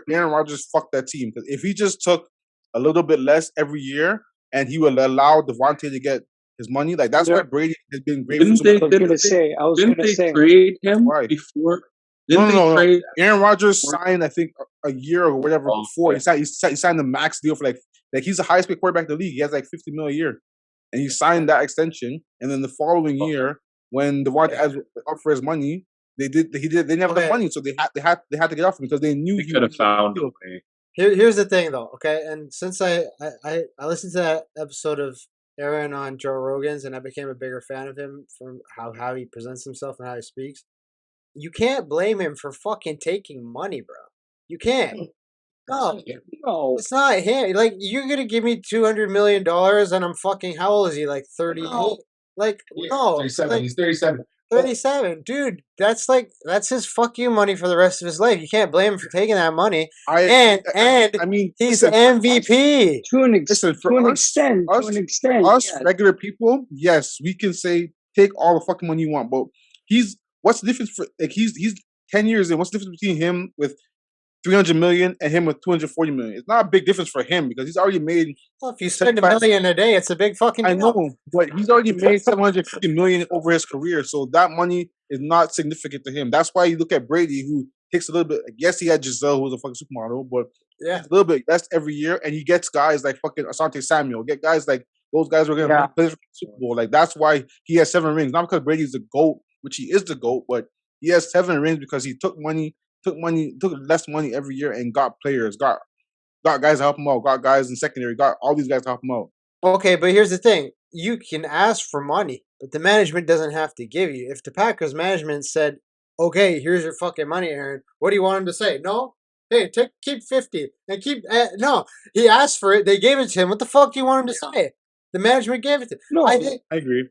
[SPEAKER 2] Aaron Rodgers fucked that team because if he just took a little bit less every year and he would allow Devontae to get his money, like that's why Brady has been great for
[SPEAKER 3] Didn't
[SPEAKER 2] so
[SPEAKER 3] they?
[SPEAKER 2] much.
[SPEAKER 3] Didn't they trade him
[SPEAKER 2] Why?
[SPEAKER 3] before?
[SPEAKER 2] No,
[SPEAKER 3] Didn't
[SPEAKER 2] no,
[SPEAKER 3] they
[SPEAKER 2] no.
[SPEAKER 3] trade?
[SPEAKER 2] Aaron Rodgers signed, I think, a year or whatever
[SPEAKER 3] Oh,
[SPEAKER 2] before.
[SPEAKER 3] okay.
[SPEAKER 2] He signed the max deal for like he's the highest paid quarterback in the league. He has like $50 million a year, and he signed that extension. And then the following year, when Devontae was up for his money, they didn't have the money, so they had to get off him because they knew
[SPEAKER 3] They
[SPEAKER 2] he
[SPEAKER 3] could have
[SPEAKER 2] was
[SPEAKER 3] found a way.
[SPEAKER 1] Here's the thing, though. Okay, and since I listened to that episode of Aaron on Joe Rogan's, and I became a bigger fan of him from how he presents himself and how he speaks. You can't blame him for fucking taking money, bro. You can't. No,
[SPEAKER 4] No,
[SPEAKER 1] it's not him. Like, you're gonna give me $200 million, and I'm fucking. How old is he? Like 30?
[SPEAKER 4] No.
[SPEAKER 1] Like,
[SPEAKER 5] Yeah,
[SPEAKER 1] no,
[SPEAKER 5] 37.
[SPEAKER 1] like
[SPEAKER 5] He's 37.
[SPEAKER 1] 37, dude. That's his fuck you money for the rest of his life. You can't blame him for taking that money. And
[SPEAKER 2] I mean,
[SPEAKER 1] he's the
[SPEAKER 2] listen,
[SPEAKER 1] MVP.
[SPEAKER 4] to an
[SPEAKER 2] us,
[SPEAKER 4] extent,
[SPEAKER 2] us
[SPEAKER 4] yeah.
[SPEAKER 2] regular people, yes, we can say take all the fucking money you want, but what's the difference for like he's 10 years in? What's the difference between him with 300 million and him with 240 million? It's not a big difference for him because he's already made.
[SPEAKER 1] Well, if you spend $1 million a day, it's a big fucking deal.
[SPEAKER 2] I know, but he's already made 750 million over his career, so that money is not significant to him. That's why you look at Brady, who takes a little bit. Yes, he had Giselle, who was a fucking supermodel, but
[SPEAKER 1] Yeah,
[SPEAKER 2] a little bit less every year, and he gets guys like fucking Asante Samuel, get guys like those guys who are gonna play for the Super Bowl. Like that's why he has 7 rings, not because Brady's the GOAT, which he is the GOAT, but he has 7 rings because he took less money every year and got players, got guys to help him out, got guys in secondary, got all these guys to help him out.
[SPEAKER 1] Okay, but here's the thing. You can ask for money, but the management doesn't have to give you. If the Packers management said, okay, here's your fucking money, Aaron, what do you want him to say? No? Hey, keep 50. And no. He asked for it. They gave it to him. What the fuck do you want him to say? The management gave it to him.
[SPEAKER 4] No,
[SPEAKER 2] I agree.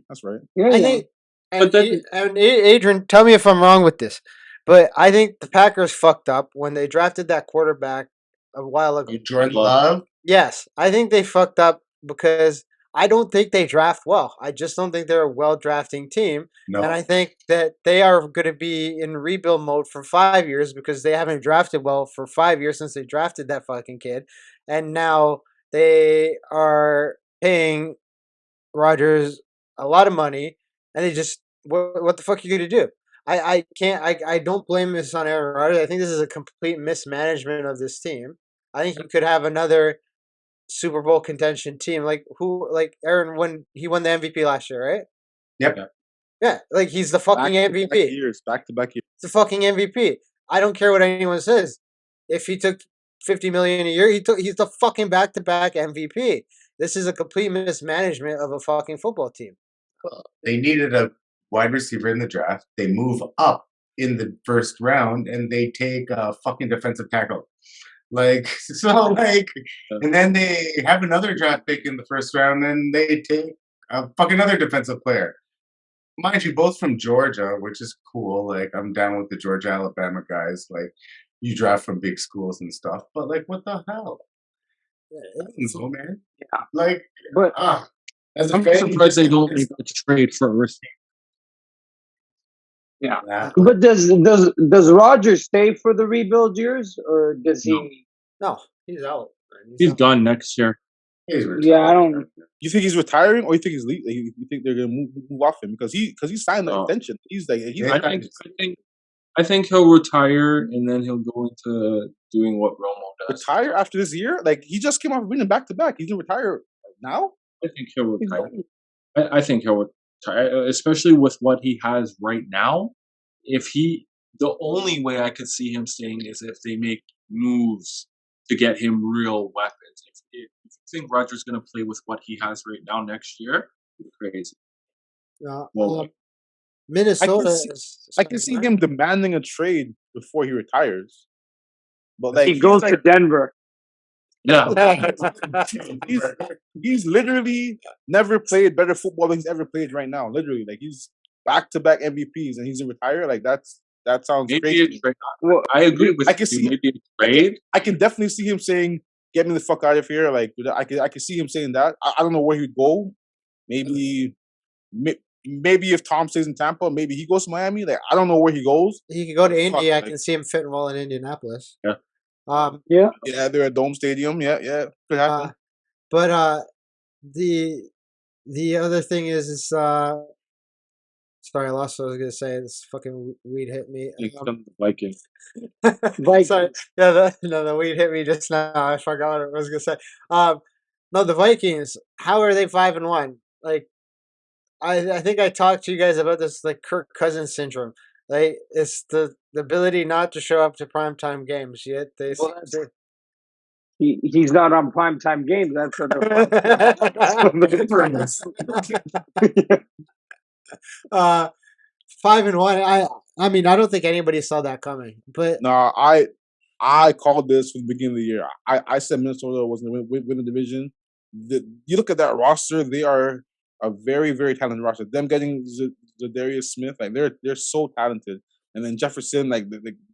[SPEAKER 2] That's right.
[SPEAKER 1] I think,
[SPEAKER 3] But then-
[SPEAKER 1] and Adrian, tell me if I'm wrong with this, but I think the Packers fucked up when they drafted that quarterback a while ago.
[SPEAKER 5] Jordan Love?
[SPEAKER 1] Yes, I think they fucked up because I don't think they draft well. I just don't think they're a well drafting team.
[SPEAKER 5] No.
[SPEAKER 1] And I think that they are going to be in rebuild mode for 5 years because they haven't drafted well for 5 years since they drafted that fucking kid. And now they are paying Rodgers a lot of money, and they just what the fuck are you gonna do? I can't I don't blame this on Aaron Rodgers. I think this is a complete mismanagement of this team. I think you could have another Super Bowl contention team like Aaron when he won the MVP last year, right?
[SPEAKER 5] Yep.
[SPEAKER 1] Yeah, like he's the fucking MVP.
[SPEAKER 2] Back to back years.
[SPEAKER 1] It's the fucking MVP. I don't care what anyone says. If he took 50 million a year, he's the fucking back to back MVP. This is a complete mismanagement of a fucking football team.
[SPEAKER 5] They needed a wide receiver in the draft. They move up in the first round and they take a fucking defensive tackle. And then they have another draft pick in the first round and they take a fucking other defensive player. Mind you, both from Georgia, which is cool. Like, I'm down with the Georgia, Alabama guys. Like, you draft from big schools and stuff. But, like, what the hell? No, man.
[SPEAKER 4] Yeah.
[SPEAKER 5] Like,
[SPEAKER 4] but
[SPEAKER 5] as a
[SPEAKER 3] I'm
[SPEAKER 5] fan,
[SPEAKER 3] surprised they don't make a trade for a receiver.
[SPEAKER 4] yeah.
[SPEAKER 5] Exactly.
[SPEAKER 4] But does Rodgers stay for the rebuild years, or does he?
[SPEAKER 1] No, he's out.
[SPEAKER 3] He's
[SPEAKER 1] out.
[SPEAKER 3] gone next year.
[SPEAKER 4] Yeah, I don't.
[SPEAKER 2] You think he's retiring, or you think he's leaving? You think they're gonna move off him because he signed the
[SPEAKER 3] No.
[SPEAKER 2] extension? He's like
[SPEAKER 3] I think he'll retire and then he'll go into doing what Romo does.
[SPEAKER 2] retire after this year. Like he just came off winning back to back. He's gonna retire now.
[SPEAKER 3] I think he'll retire. I think he'll retire, especially with what he has right now. The only way I could see him staying is if they make moves to get him real weapons. If you think Rodgers going to play with what he has right now next year, you're crazy.
[SPEAKER 1] Minnesota.
[SPEAKER 2] I can see him demanding a trade before he retires. But like
[SPEAKER 4] He goes to Denver.
[SPEAKER 3] Yeah.
[SPEAKER 2] he's literally never played better football than he's ever played right now. Literally, like he's back-to-back MVPs and he's in retire. Like that's That sounds
[SPEAKER 3] Maybe
[SPEAKER 2] great to
[SPEAKER 3] a
[SPEAKER 2] me.
[SPEAKER 3] trade.
[SPEAKER 4] Well,
[SPEAKER 3] I agree with
[SPEAKER 2] I can
[SPEAKER 3] you.
[SPEAKER 2] see
[SPEAKER 3] Maybe a
[SPEAKER 2] I can,
[SPEAKER 3] trade.
[SPEAKER 2] I can definitely see him saying, "Get me the fuck out of here." Like I can see him saying that. I don't know where he'd go. Maybe maybe if Tom stays in Tampa, maybe he goes to Miami. Like I don't know where he goes.
[SPEAKER 1] He could go to
[SPEAKER 2] But
[SPEAKER 1] Indy. I
[SPEAKER 2] like,
[SPEAKER 1] can see him fitting well in Indianapolis.
[SPEAKER 3] Yeah.
[SPEAKER 4] yeah.
[SPEAKER 2] yeah, they're at Dome Stadium. Yeah, could happen.
[SPEAKER 1] But the other thing is sorry, I lost what I was gonna say. This fucking weed hit me.
[SPEAKER 3] It's the Vikings.
[SPEAKER 1] Sorry, yeah, the weed hit me just now. I forgot what I was gonna say. No, the Vikings. How are they 5-1? Like, I think I talked to you guys about this, like Kirk Cousins syndrome. Like, it's the ability not to show up to primetime games. Yet they.
[SPEAKER 4] Well, he's not on primetime games. That's what the
[SPEAKER 5] Difference.
[SPEAKER 1] 5-1. I mean, I don't think anybody saw that coming. But
[SPEAKER 2] No, I called this from the beginning of the year. I said Minnesota was going to win the division. You look at that roster; they are a very, very talented roster. Them getting Darius Smith, like they're so talented, and then Jefferson, like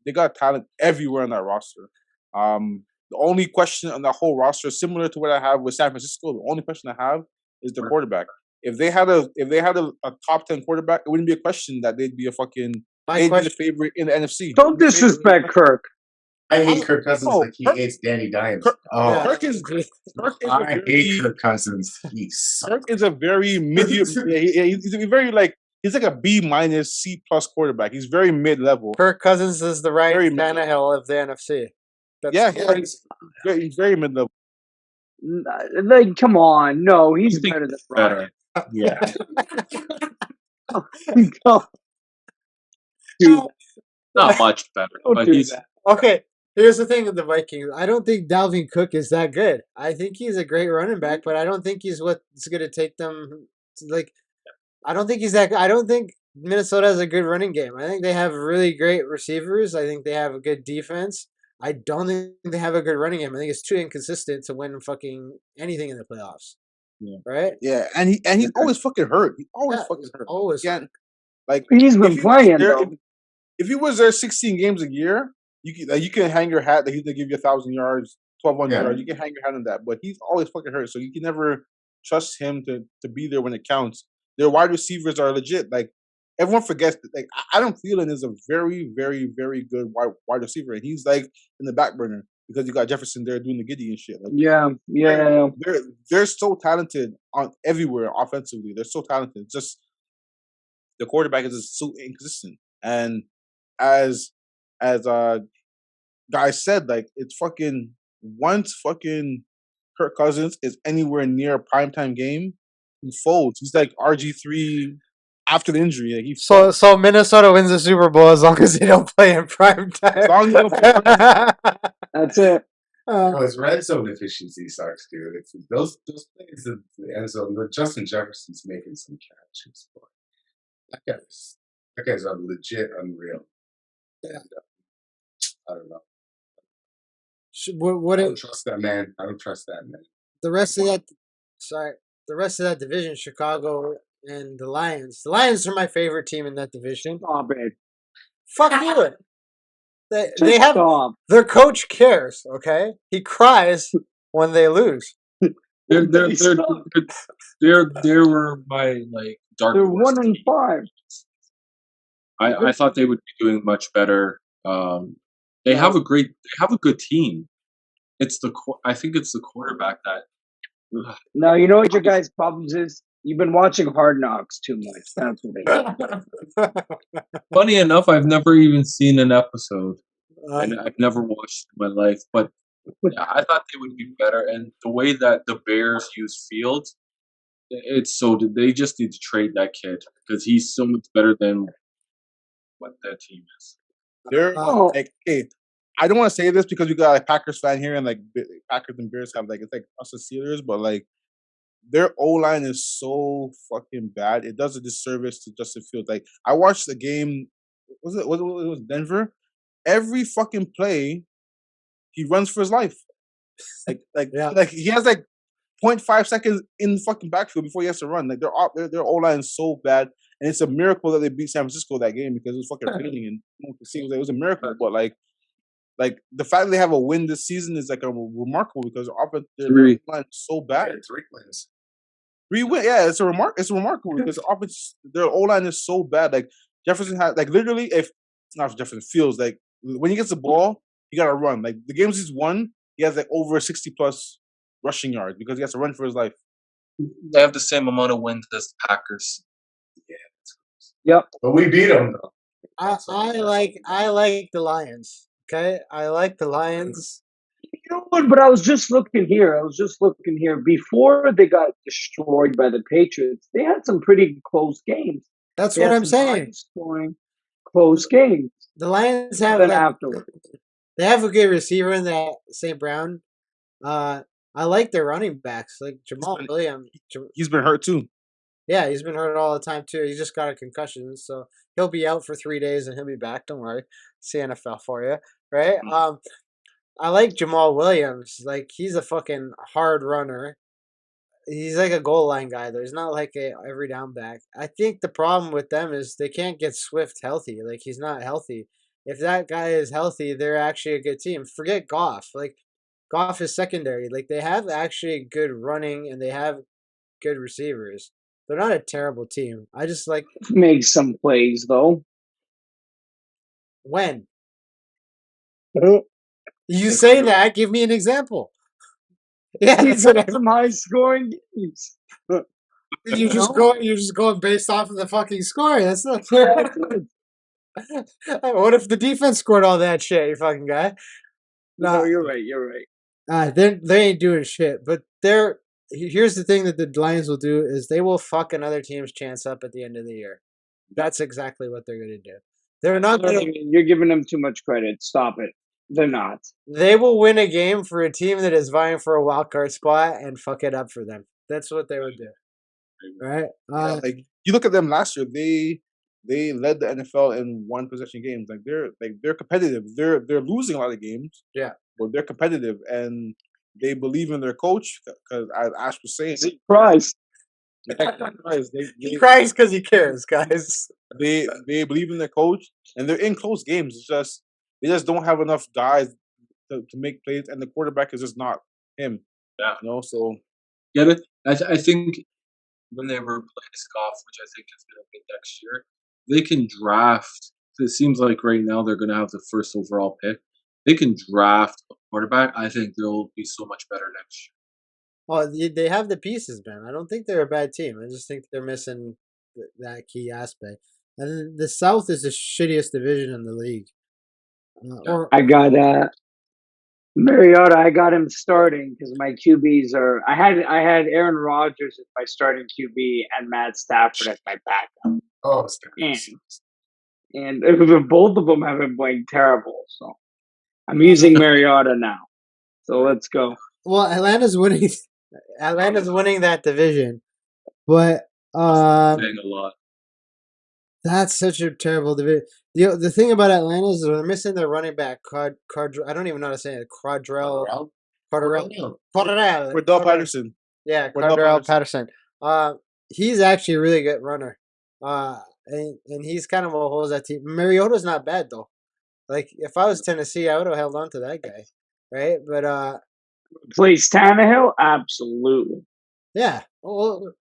[SPEAKER 2] they got talent everywhere on that roster. The only question on that whole roster, similar to what I have with San Francisco, the only question I have is the quarterback. If they had a top 10 quarterback, it wouldn't be a question that they'd be they'd be the favorite in the NFC.
[SPEAKER 4] Don't disrespect Kirk.
[SPEAKER 5] I hate Kirk Cousins like he
[SPEAKER 2] Kirk-
[SPEAKER 5] hates Danny Dimes.
[SPEAKER 2] Kirk is
[SPEAKER 5] I hate Kirk Cousins.
[SPEAKER 2] Kirk is a very medium. He's a very he's like a B minus C plus quarterback. He's very mid level.
[SPEAKER 1] Kirk Cousins is the Ryan
[SPEAKER 2] Very
[SPEAKER 1] Tannehill of the NFC.
[SPEAKER 2] He's very mid level.
[SPEAKER 4] Like, come on, no, he's
[SPEAKER 3] think
[SPEAKER 4] better than
[SPEAKER 3] better.
[SPEAKER 4] Ryan.
[SPEAKER 3] Yeah.
[SPEAKER 4] Dude,
[SPEAKER 3] Not much better,
[SPEAKER 4] don't
[SPEAKER 3] but
[SPEAKER 4] do
[SPEAKER 3] he's
[SPEAKER 4] that.
[SPEAKER 1] Okay, here's the thing with the Vikings. I don't think Dalvin Cook is that good. I think he's a great running back, but I don't think he's what's going to take them. I don't think he's that. I don't think Minnesota has a good running game. I think they have really great receivers. I think they have a good defense. I don't think they have a good running game. I think it's too inconsistent to win fucking anything in the playoffs.
[SPEAKER 3] Yeah.
[SPEAKER 1] Right?
[SPEAKER 2] Yeah, and he's always fucking hurt. He always fucking hurt.
[SPEAKER 1] Always.
[SPEAKER 2] Yeah, like
[SPEAKER 4] He's been playing though.
[SPEAKER 2] If he was there 16 games a year, you can hang your hat that he's gonna give you 1,000 yards, 1,200 yards. You can hang your hat on that, but he's always fucking hurt, so you can never trust him to be there when it counts. Their wide receivers are legit. Like everyone forgets that. Like Adam Thielen is a very, very, very good wide receiver, and he's like in the back burner because you got Jefferson there doing the giddy and shit. Like,
[SPEAKER 4] Yeah.
[SPEAKER 2] they're so talented on everywhere offensively. They're so talented. Just the quarterback is just so inconsistent. And as guys said, like it's fucking once fucking Kirk Cousins is anywhere near a primetime game, he folds. He's like RG3 after the injury. Like,
[SPEAKER 1] So Minnesota wins the Super Bowl as long as they don't play in prime time.
[SPEAKER 2] as long as they don't play
[SPEAKER 4] That's it.
[SPEAKER 5] His red zone efficiency sucks, dude. It's those plays in the end zone. Justin Jefferson's making some catches. Boy. That guy's legit unreal.
[SPEAKER 1] Yeah.
[SPEAKER 5] And, I don't know.
[SPEAKER 1] What
[SPEAKER 5] I don't trust that man. I don't trust that man.
[SPEAKER 1] the rest of that? Sorry, the rest of that division, Chicago and the Lions. The Lions are my favorite team in that division.
[SPEAKER 4] Stop it.
[SPEAKER 1] Fuck you. They
[SPEAKER 4] Just
[SPEAKER 1] have
[SPEAKER 4] stop.
[SPEAKER 1] their coach cares. Okay, he cries when they lose.
[SPEAKER 3] they were my dark
[SPEAKER 4] They're
[SPEAKER 3] horse
[SPEAKER 4] 1-5.
[SPEAKER 3] I thought they would be doing much better. They have a good team. I think it's the quarterback that.
[SPEAKER 4] Now you know what your guys' problems is. You've been watching Hard Knocks too much. That's what it is.
[SPEAKER 3] Funny enough, I've never even seen an episode, and I've never watched in my life. But yeah, I thought they would be better. And the way that the Bears use Fields, they just need to trade that kid because he's so much better than what that team is.
[SPEAKER 2] They're like, hey, I don't want to say this because we got a Packers fan here, and like Packers and Bears have it's like us as Steelers, but like their O line is so fucking bad. It does a disservice to Justin Fields. Like I watched the game. It was Denver. Every fucking play, he runs for his life. Like he has 0.5 seconds in the fucking backfield before he has to run. Like their O line is so bad, and it's a miracle that they beat San Francisco that game because it was fucking raining and no one could see. It was a miracle, but like the fact that they have a win this season is like a remarkable because their line is so bad.
[SPEAKER 5] 3 wins.
[SPEAKER 2] 3 wins, yeah, it's remarkable because their O line is so bad. Like Jefferson had like literally if not Jefferson Fields like when he gets the ball, he gotta run. Like the games he's won, he has like over 60+ rushing yards because he has to run for his life.
[SPEAKER 3] They have the same amount of wins as the Packers.
[SPEAKER 4] Yep.
[SPEAKER 5] But we beat them though.
[SPEAKER 1] I like the Lions. Okay, I like the Lions.
[SPEAKER 4] You know what? But I was just looking here. Before they got destroyed by the Patriots, they had some pretty close games.
[SPEAKER 1] That's
[SPEAKER 4] They
[SPEAKER 1] what
[SPEAKER 4] had
[SPEAKER 1] I'm
[SPEAKER 4] some
[SPEAKER 1] saying.
[SPEAKER 4] high-scoring, close games.
[SPEAKER 1] The Lions have
[SPEAKER 4] Then
[SPEAKER 1] like,
[SPEAKER 4] afterwards,
[SPEAKER 1] they have a good receiver in that St. Brown. I like their running backs, like Jamal Williams.
[SPEAKER 2] He's been hurt too.
[SPEAKER 1] Yeah, he's been hurt all the time too. He just got a concussion, so he'll be out for 3 days and he'll be back. Don't worry, it's the NFL for you, right? I like Jamal Williams. Like he's a fucking hard runner. He's like a goal line guy though. He's not like a every down back. I think the problem with them is they can't get Swift healthy. Like he's not healthy. If that guy is healthy, they're actually a good team. Forget Goff. Like Goff is secondary. Like they have actually good running and they have good receivers. They're not a terrible team. I just like
[SPEAKER 4] make some plays though.
[SPEAKER 1] when you say that. Give me an example. Yeah,
[SPEAKER 4] He's
[SPEAKER 1] that's what
[SPEAKER 4] got some high-scoring games.
[SPEAKER 1] you just go. You're just going based off of the fucking score. That's not fair. What if the defense scored all that shit? You fucking guy.
[SPEAKER 4] No, you're right. You're right.
[SPEAKER 1] They ain't doing shit. But here's the thing that the Lions will do is they will fuck another team's chance up at the end of the year. That's exactly what they're gonna do. They're not gonna.
[SPEAKER 4] You're giving them too much credit. Stop it. They're not.
[SPEAKER 1] They will win a game for a team that is vying for a wild card spot and fuck it up for them. That's what they would do. Right?
[SPEAKER 2] Like you look at them last year, they led the NFL in 1-possession games. Like they're competitive. They're losing a lot of games.
[SPEAKER 1] Yeah,
[SPEAKER 2] but they're competitive and they believe in their coach. Because as Ash was saying,
[SPEAKER 4] Christ.
[SPEAKER 1] He cries because he cares, guys.
[SPEAKER 2] They believe in their coach and they're in close games. It's just they just don't have enough guys to make plays, and the quarterback is just not him.
[SPEAKER 3] Yeah,
[SPEAKER 2] So
[SPEAKER 3] get it. I think when they replace Goff, which I think is going to be next year, they can draft. It seems like right now they're going to have the first overall pick. They can draft a quarterback. I think they'll be so much better next year.
[SPEAKER 1] Oh, they have the pieces, man. I don't think they're a bad team. I just think they're missing that key aspect. And the South is the shittiest division in the league.
[SPEAKER 4] I got Mariota. I got him starting because my QBs are. I had Aaron Rodgers as my starting QB and Matt Stafford as my backup.
[SPEAKER 5] Oh,
[SPEAKER 4] and both of them have been playing terrible. So I'm using Mariota now. So let's go.
[SPEAKER 1] Well, Atlanta's winning. Atlanta's winning that division, but
[SPEAKER 3] Saying a lot.
[SPEAKER 1] that's such a terrible division. The thing about Atlanta is they're missing their running back. I don't even know how to say it. Cordell
[SPEAKER 2] Patterson.
[SPEAKER 1] Yeah, Cordell Patterson. He's actually a really good runner. And he's kind of what holds that team. Mariota's not bad though. Like if I was Tennessee, I would have held on to that guy, right? But
[SPEAKER 4] Plays Tannehill, absolutely.
[SPEAKER 1] yeah. Well,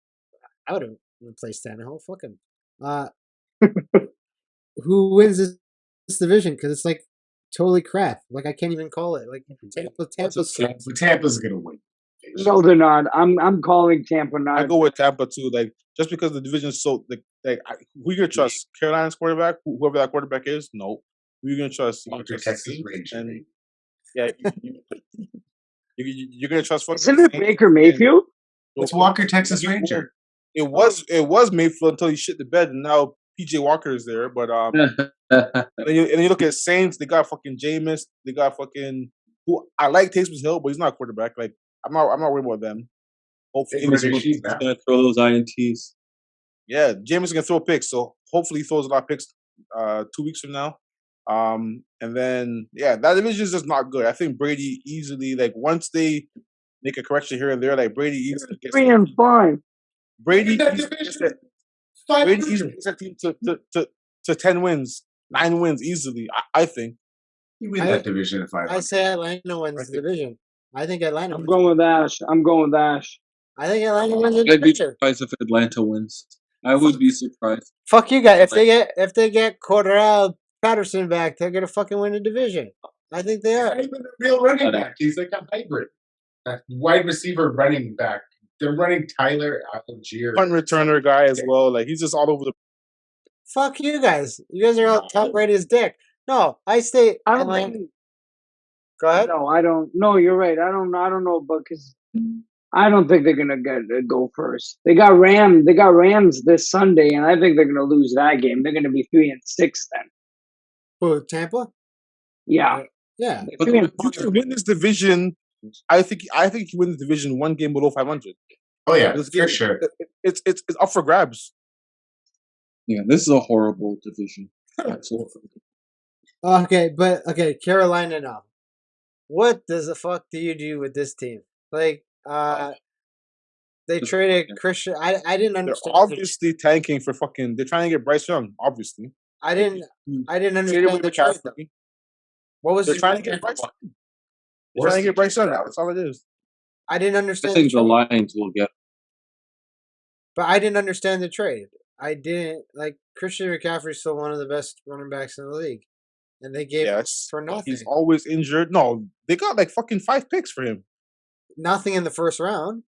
[SPEAKER 1] I would have replaced Tannehill. Fuck him. Who wins this division? Because it's like totally crap. Like I can't even call it. Like
[SPEAKER 5] Tampa's gonna win.
[SPEAKER 4] No, they're not. I'm calling Tampa not.
[SPEAKER 2] I go with Tampa too. Like just because the division is so who you gonna trust? Carolina's quarterback, whoever that quarterback is. No, who you gonna trust?
[SPEAKER 5] Texas Ranger.
[SPEAKER 2] Yeah, you're gonna trust.
[SPEAKER 4] Isn't it Baker Mayfield?
[SPEAKER 5] It's Walker Texas Ranger.
[SPEAKER 2] It was Mayfield until he shit the bed, and now PJ Walker is there. But and then you look at Saints. They got fucking Jameis. They got fucking who I like Taysom Hill, but he's not a quarterback. Like I'm not worried about them. Hopefully
[SPEAKER 3] He's gonna throw those INTs.
[SPEAKER 2] Yeah, Jameis is gonna throw picks, so hopefully he throws a lot of picks 2 weeks from now. And then that division is just not good. I think Brady easily, like once they make a correction here and there, like Brady easily gets
[SPEAKER 4] 3-5.
[SPEAKER 2] Brady Brady easily takes that team to 10 wins, 9 wins easily. I think.
[SPEAKER 5] You win that division at
[SPEAKER 1] I
[SPEAKER 5] 500.
[SPEAKER 1] say Atlanta wins the division. I think Atlanta.
[SPEAKER 4] I'm
[SPEAKER 1] wins
[SPEAKER 4] going
[SPEAKER 1] it.
[SPEAKER 4] with Ash. I'm going with Ash.
[SPEAKER 1] I think Atlanta wins the
[SPEAKER 3] I'd be
[SPEAKER 1] division.
[SPEAKER 3] surprised if Atlanta wins. I would be surprised.
[SPEAKER 1] Fuck you guys. If they get Cordell Patterson back, they're gonna fucking win the division. I think they
[SPEAKER 5] He's
[SPEAKER 1] are.
[SPEAKER 5] not even a real running back. He's like a hybrid. A wide receiver running back. They're running Tyler Algier.
[SPEAKER 2] Punt returner guy as well. Like he's just all over the.
[SPEAKER 1] Fuck you guys. You guys are all top rated as dick. No, I stay
[SPEAKER 4] I don't
[SPEAKER 1] Atlanta.
[SPEAKER 4] think.
[SPEAKER 1] Go ahead.
[SPEAKER 4] No, I don't. No, you're right. I don't know, but because I don't think they're gonna go first. They got Rams this Sunday, and I think they're gonna lose that game. They're gonna be 3-6 then.
[SPEAKER 1] Who, Tampa?
[SPEAKER 4] Yeah.
[SPEAKER 1] Yeah.
[SPEAKER 2] But you can win this division. I think you win the division one game below 500.
[SPEAKER 5] Oh yeah,
[SPEAKER 2] This
[SPEAKER 5] for
[SPEAKER 2] game,
[SPEAKER 5] sure.
[SPEAKER 2] It's up for grabs.
[SPEAKER 3] Yeah, this is a horrible division. Absolutely.
[SPEAKER 1] Okay, Carolina now. What the fuck do you do with this team? Like, they traded Christian. I didn't
[SPEAKER 2] They're
[SPEAKER 1] understand.
[SPEAKER 2] obviously tanking for fucking. They're trying to get Bryce Young. Obviously,
[SPEAKER 1] I didn't
[SPEAKER 2] traded
[SPEAKER 1] understand
[SPEAKER 2] with
[SPEAKER 1] the trade.
[SPEAKER 2] McCaffrey.
[SPEAKER 1] What was
[SPEAKER 2] They're
[SPEAKER 1] the
[SPEAKER 2] trying to get Bryce. They're trying to get Bryce Young. That's all it is.
[SPEAKER 1] I didn't
[SPEAKER 3] I
[SPEAKER 1] understand
[SPEAKER 3] think the
[SPEAKER 1] trade.
[SPEAKER 3] Lions will get.
[SPEAKER 1] But I didn't understand the trade. I didn't like Christian McCaffrey's still one of the best running backs in the league, and they gave him
[SPEAKER 2] Yes,
[SPEAKER 1] for nothing.
[SPEAKER 2] he's always injured. No, they got like fucking 5 picks for him.
[SPEAKER 1] Nothing in the first round.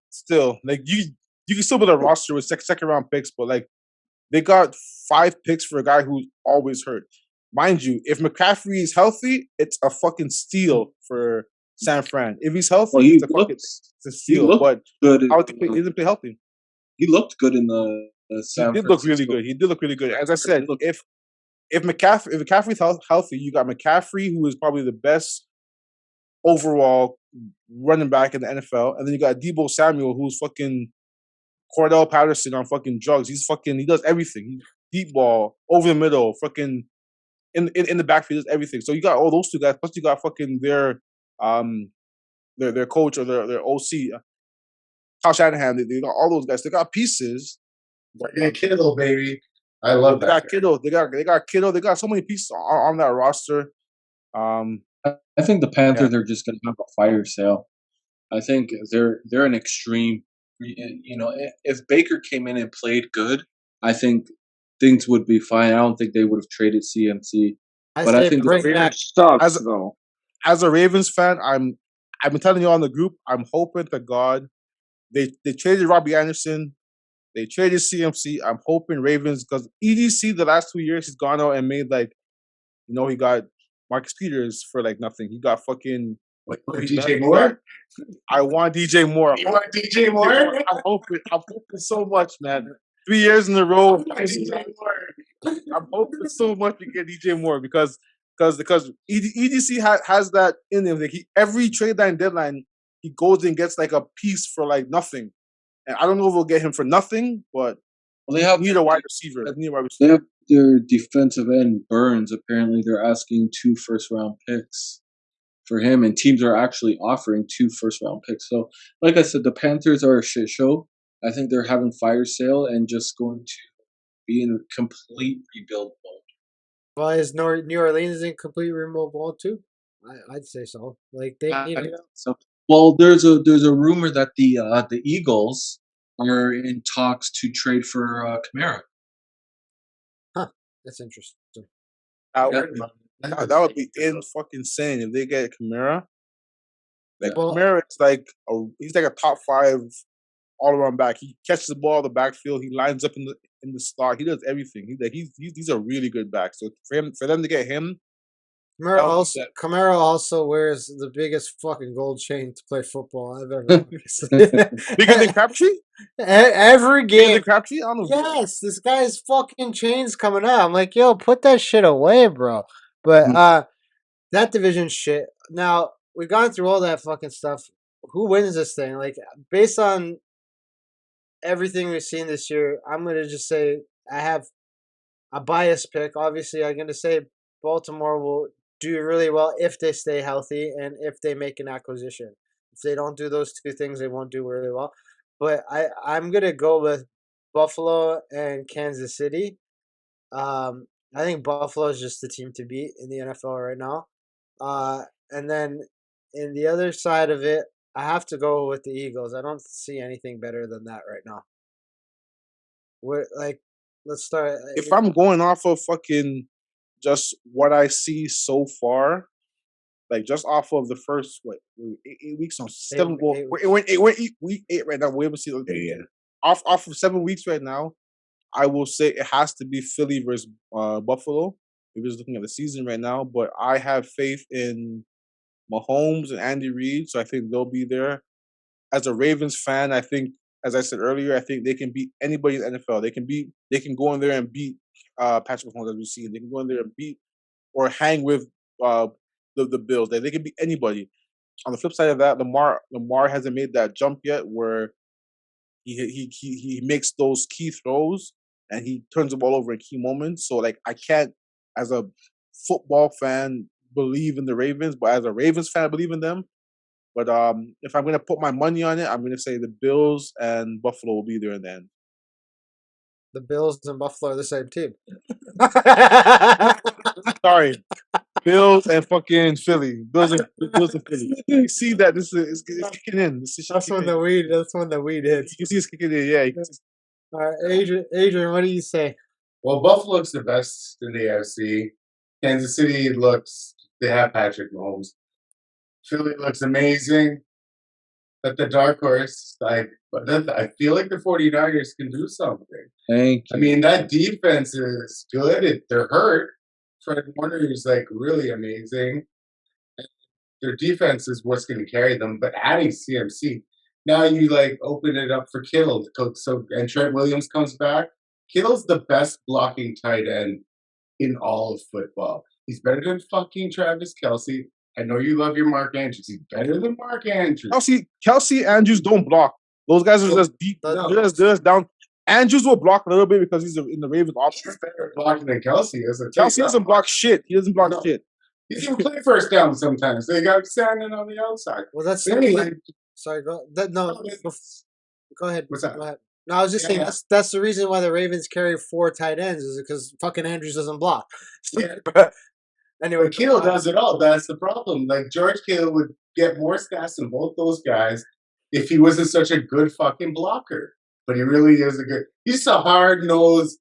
[SPEAKER 2] Still, like you can still build a roster with second round picks, but like they got 5 picks for a guy who's always hurt. Mind you, if McCaffrey is healthy, it's a fucking steal for San Fran. If he's healthy,
[SPEAKER 3] Well,
[SPEAKER 2] it's a
[SPEAKER 3] he
[SPEAKER 2] steal.
[SPEAKER 3] looked
[SPEAKER 2] But
[SPEAKER 3] good.
[SPEAKER 2] I don't think he didn't play healthy.
[SPEAKER 3] He looked good in the
[SPEAKER 2] He
[SPEAKER 3] San
[SPEAKER 2] did look really
[SPEAKER 3] Francisco.
[SPEAKER 2] good. He did look really good. As I said, if McCaffrey's healthy, you got McCaffrey, who is probably the best overall running back in the NFL, and then you got Deebo Samuel, who's fucking Cordell Patterson on fucking drugs. He does everything. Deep ball, over the middle, fucking in the backfield, does everything. So you got all those 2 guys, plus you got fucking their coach or their OC, Kyle Shanahan. They got all those guys. They got pieces.
[SPEAKER 5] Like Kittle, baby. I love
[SPEAKER 2] They
[SPEAKER 5] that.
[SPEAKER 2] got Kittle. They got Kittle. They got so many pieces on that roster.
[SPEAKER 3] I think the Panthers are just going to have a fire sale. I think they're an extreme. You know, if Baker came in and played good, I think things would be fine. I don't think they would have traded CMC. But I think
[SPEAKER 4] sucks though.
[SPEAKER 2] As a Ravens fan, I've been telling you on the group, I'm hoping to God they traded Robbie Anderson, they traded CMC. I'm hoping Ravens, because EDC the last 2 years he's gone out and made like, he got Marcus Peters for like nothing. He got fucking
[SPEAKER 5] DJ Moore.
[SPEAKER 2] I want DJ Moore.
[SPEAKER 5] You want DJ Moore?
[SPEAKER 2] I'm hoping so much, man. 3 years in a row. I'm hoping so much to get DJ Moore because EDC has that in him. Like every trade deadline, he goes and gets like a piece for like nothing. And I don't know if we'll get him for nothing, but
[SPEAKER 3] they
[SPEAKER 2] need a wide receiver.
[SPEAKER 3] They have their defensive end Burns. Apparently, they're asking 2 first-round picks for him, and teams are actually offering 2 first-round picks. So, like I said, the Panthers are a shit show. I think they're having fire sale and just going to be in a complete rebuild mode.
[SPEAKER 1] Well, is New Orleans in complete rebuild mode too? I'd say so. Like they need.
[SPEAKER 3] Well, there's a rumor that the Eagles are in talks to trade for Kamara.
[SPEAKER 1] Huh? That's interesting.
[SPEAKER 2] That would be fucking insane if they get Kamara. Like Kamara, he's like a top 5 all around back. He catches the ball in the backfield. He lines up in the slot. He does everything. He's a really good back. So for them to get him,
[SPEAKER 1] Kamara also wears the biggest fucking gold chain to play football I've ever.
[SPEAKER 2] Bigger than Crabtree?
[SPEAKER 1] Every game.
[SPEAKER 2] Bigger than Crabtree? I don't know.
[SPEAKER 1] Yes, this guy's fucking chain's coming out. I'm like, yo, put that shit away, bro. But that division's shit. Now, we've gone through all that fucking stuff. Who wins this thing? Like, based on everything we've seen this year, I'm going to just say I have a bias pick. Obviously, I'm going to say Baltimore will do really well if they stay healthy and if they make an acquisition. If they don't do those 2 things, they won't do really well. But I'm going to go with Buffalo and Kansas City. I think Buffalo is just the team to beat in the NFL right now. And then in the other side of it, I have to go with the Eagles. I don't see anything better than that right now. Let's start.
[SPEAKER 2] If I'm going off of fucking just what I see so far, like just off of the first 8 weeks on 7. Well, we're week 8 right now. We're able to see off of 7 weeks right now. I will say it has to be Philly versus Buffalo. If you're just looking at the season right now, but I have faith in Mahomes and Andy Reid, so I think they'll be there. As a Ravens fan, I think, as I said earlier, I think they can beat anybody in the NFL. They can go in there and beat Patrick Mahomes, as we've seen. They can go in there and beat or hang with the Bills. They can beat anybody. On the flip side of that, Lamar hasn't made that jump yet, where he makes those key throws and he turns the ball over in key moments. So like I can't, as a football fan, believe in the Ravens, but as a Ravens fan, I believe in them. But if I'm gonna put my money on it, I'm gonna say the Bills and Buffalo will be there in the end.
[SPEAKER 1] The Bills and Buffalo are the same team.
[SPEAKER 2] Sorry, Bills and fucking Philly. Bills and Philly. You see that it's kicking in.
[SPEAKER 1] That's when the weed hits.
[SPEAKER 2] You can see it's kicking in. Yeah.
[SPEAKER 1] All right, Adrian, what do you say?
[SPEAKER 5] Well, Buffalo looks the best in the AFC. Kansas City they have Patrick Mahomes. Philly looks amazing. But the dark horse, I feel like the 49ers can do something.
[SPEAKER 3] Thank you.
[SPEAKER 5] I mean, that defense is good. They're hurt. Fred Warner is like really amazing. Their defense is what's going to carry them. But adding CMC, now you like open it up for Kittle. And Trent Williams comes back. Kittle's the best blocking tight end in all of football. He's better than fucking Travis Kelce. I know you love your Mark Andrews. He's better than Mark Andrews.
[SPEAKER 2] Kelsey, Andrews don't block. Those guys are just deep. They're just down. Andrews will block a little bit because he's in the Ravens offense.
[SPEAKER 5] He's better blocking than Kelsey is.
[SPEAKER 2] Kelsey doesn't block shit. He doesn't block shit.
[SPEAKER 5] He's even play first down sometimes. They got standing on the outside.
[SPEAKER 1] Well, that's
[SPEAKER 5] anyway.
[SPEAKER 1] Sorry, go ahead.
[SPEAKER 5] What's that?
[SPEAKER 1] Go ahead. No, I was just saying that's the reason why the Ravens carry 4 tight ends is because fucking Andrews doesn't block.
[SPEAKER 5] Yeah.
[SPEAKER 1] Anyway,
[SPEAKER 5] Kittle does it all. That's the problem. Like George Kittle would get more stats than both those guys if he wasn't such a good fucking blocker. But he really is he's a hard-nosed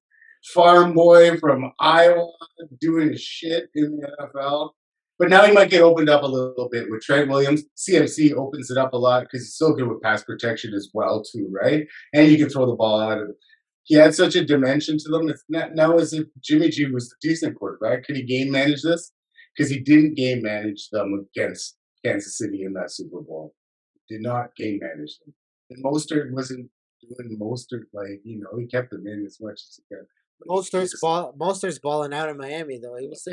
[SPEAKER 5] farm boy from Iowa doing shit in the NFL. But now he might get opened up a little bit with Trent Williams. CMC opens it up a lot because he's so good with pass protection as well, too, right? And you can throw the ball out of it. He had such a dimension to them. It's not, now, as if Jimmy G was a decent quarterback, could he game manage this? Because he didn't game manage them against Kansas City in that Super Bowl. He did not game manage them. And Mostert wasn't doing he kept them in as much as he could.
[SPEAKER 1] Mostert's balling out in Miami, though. He was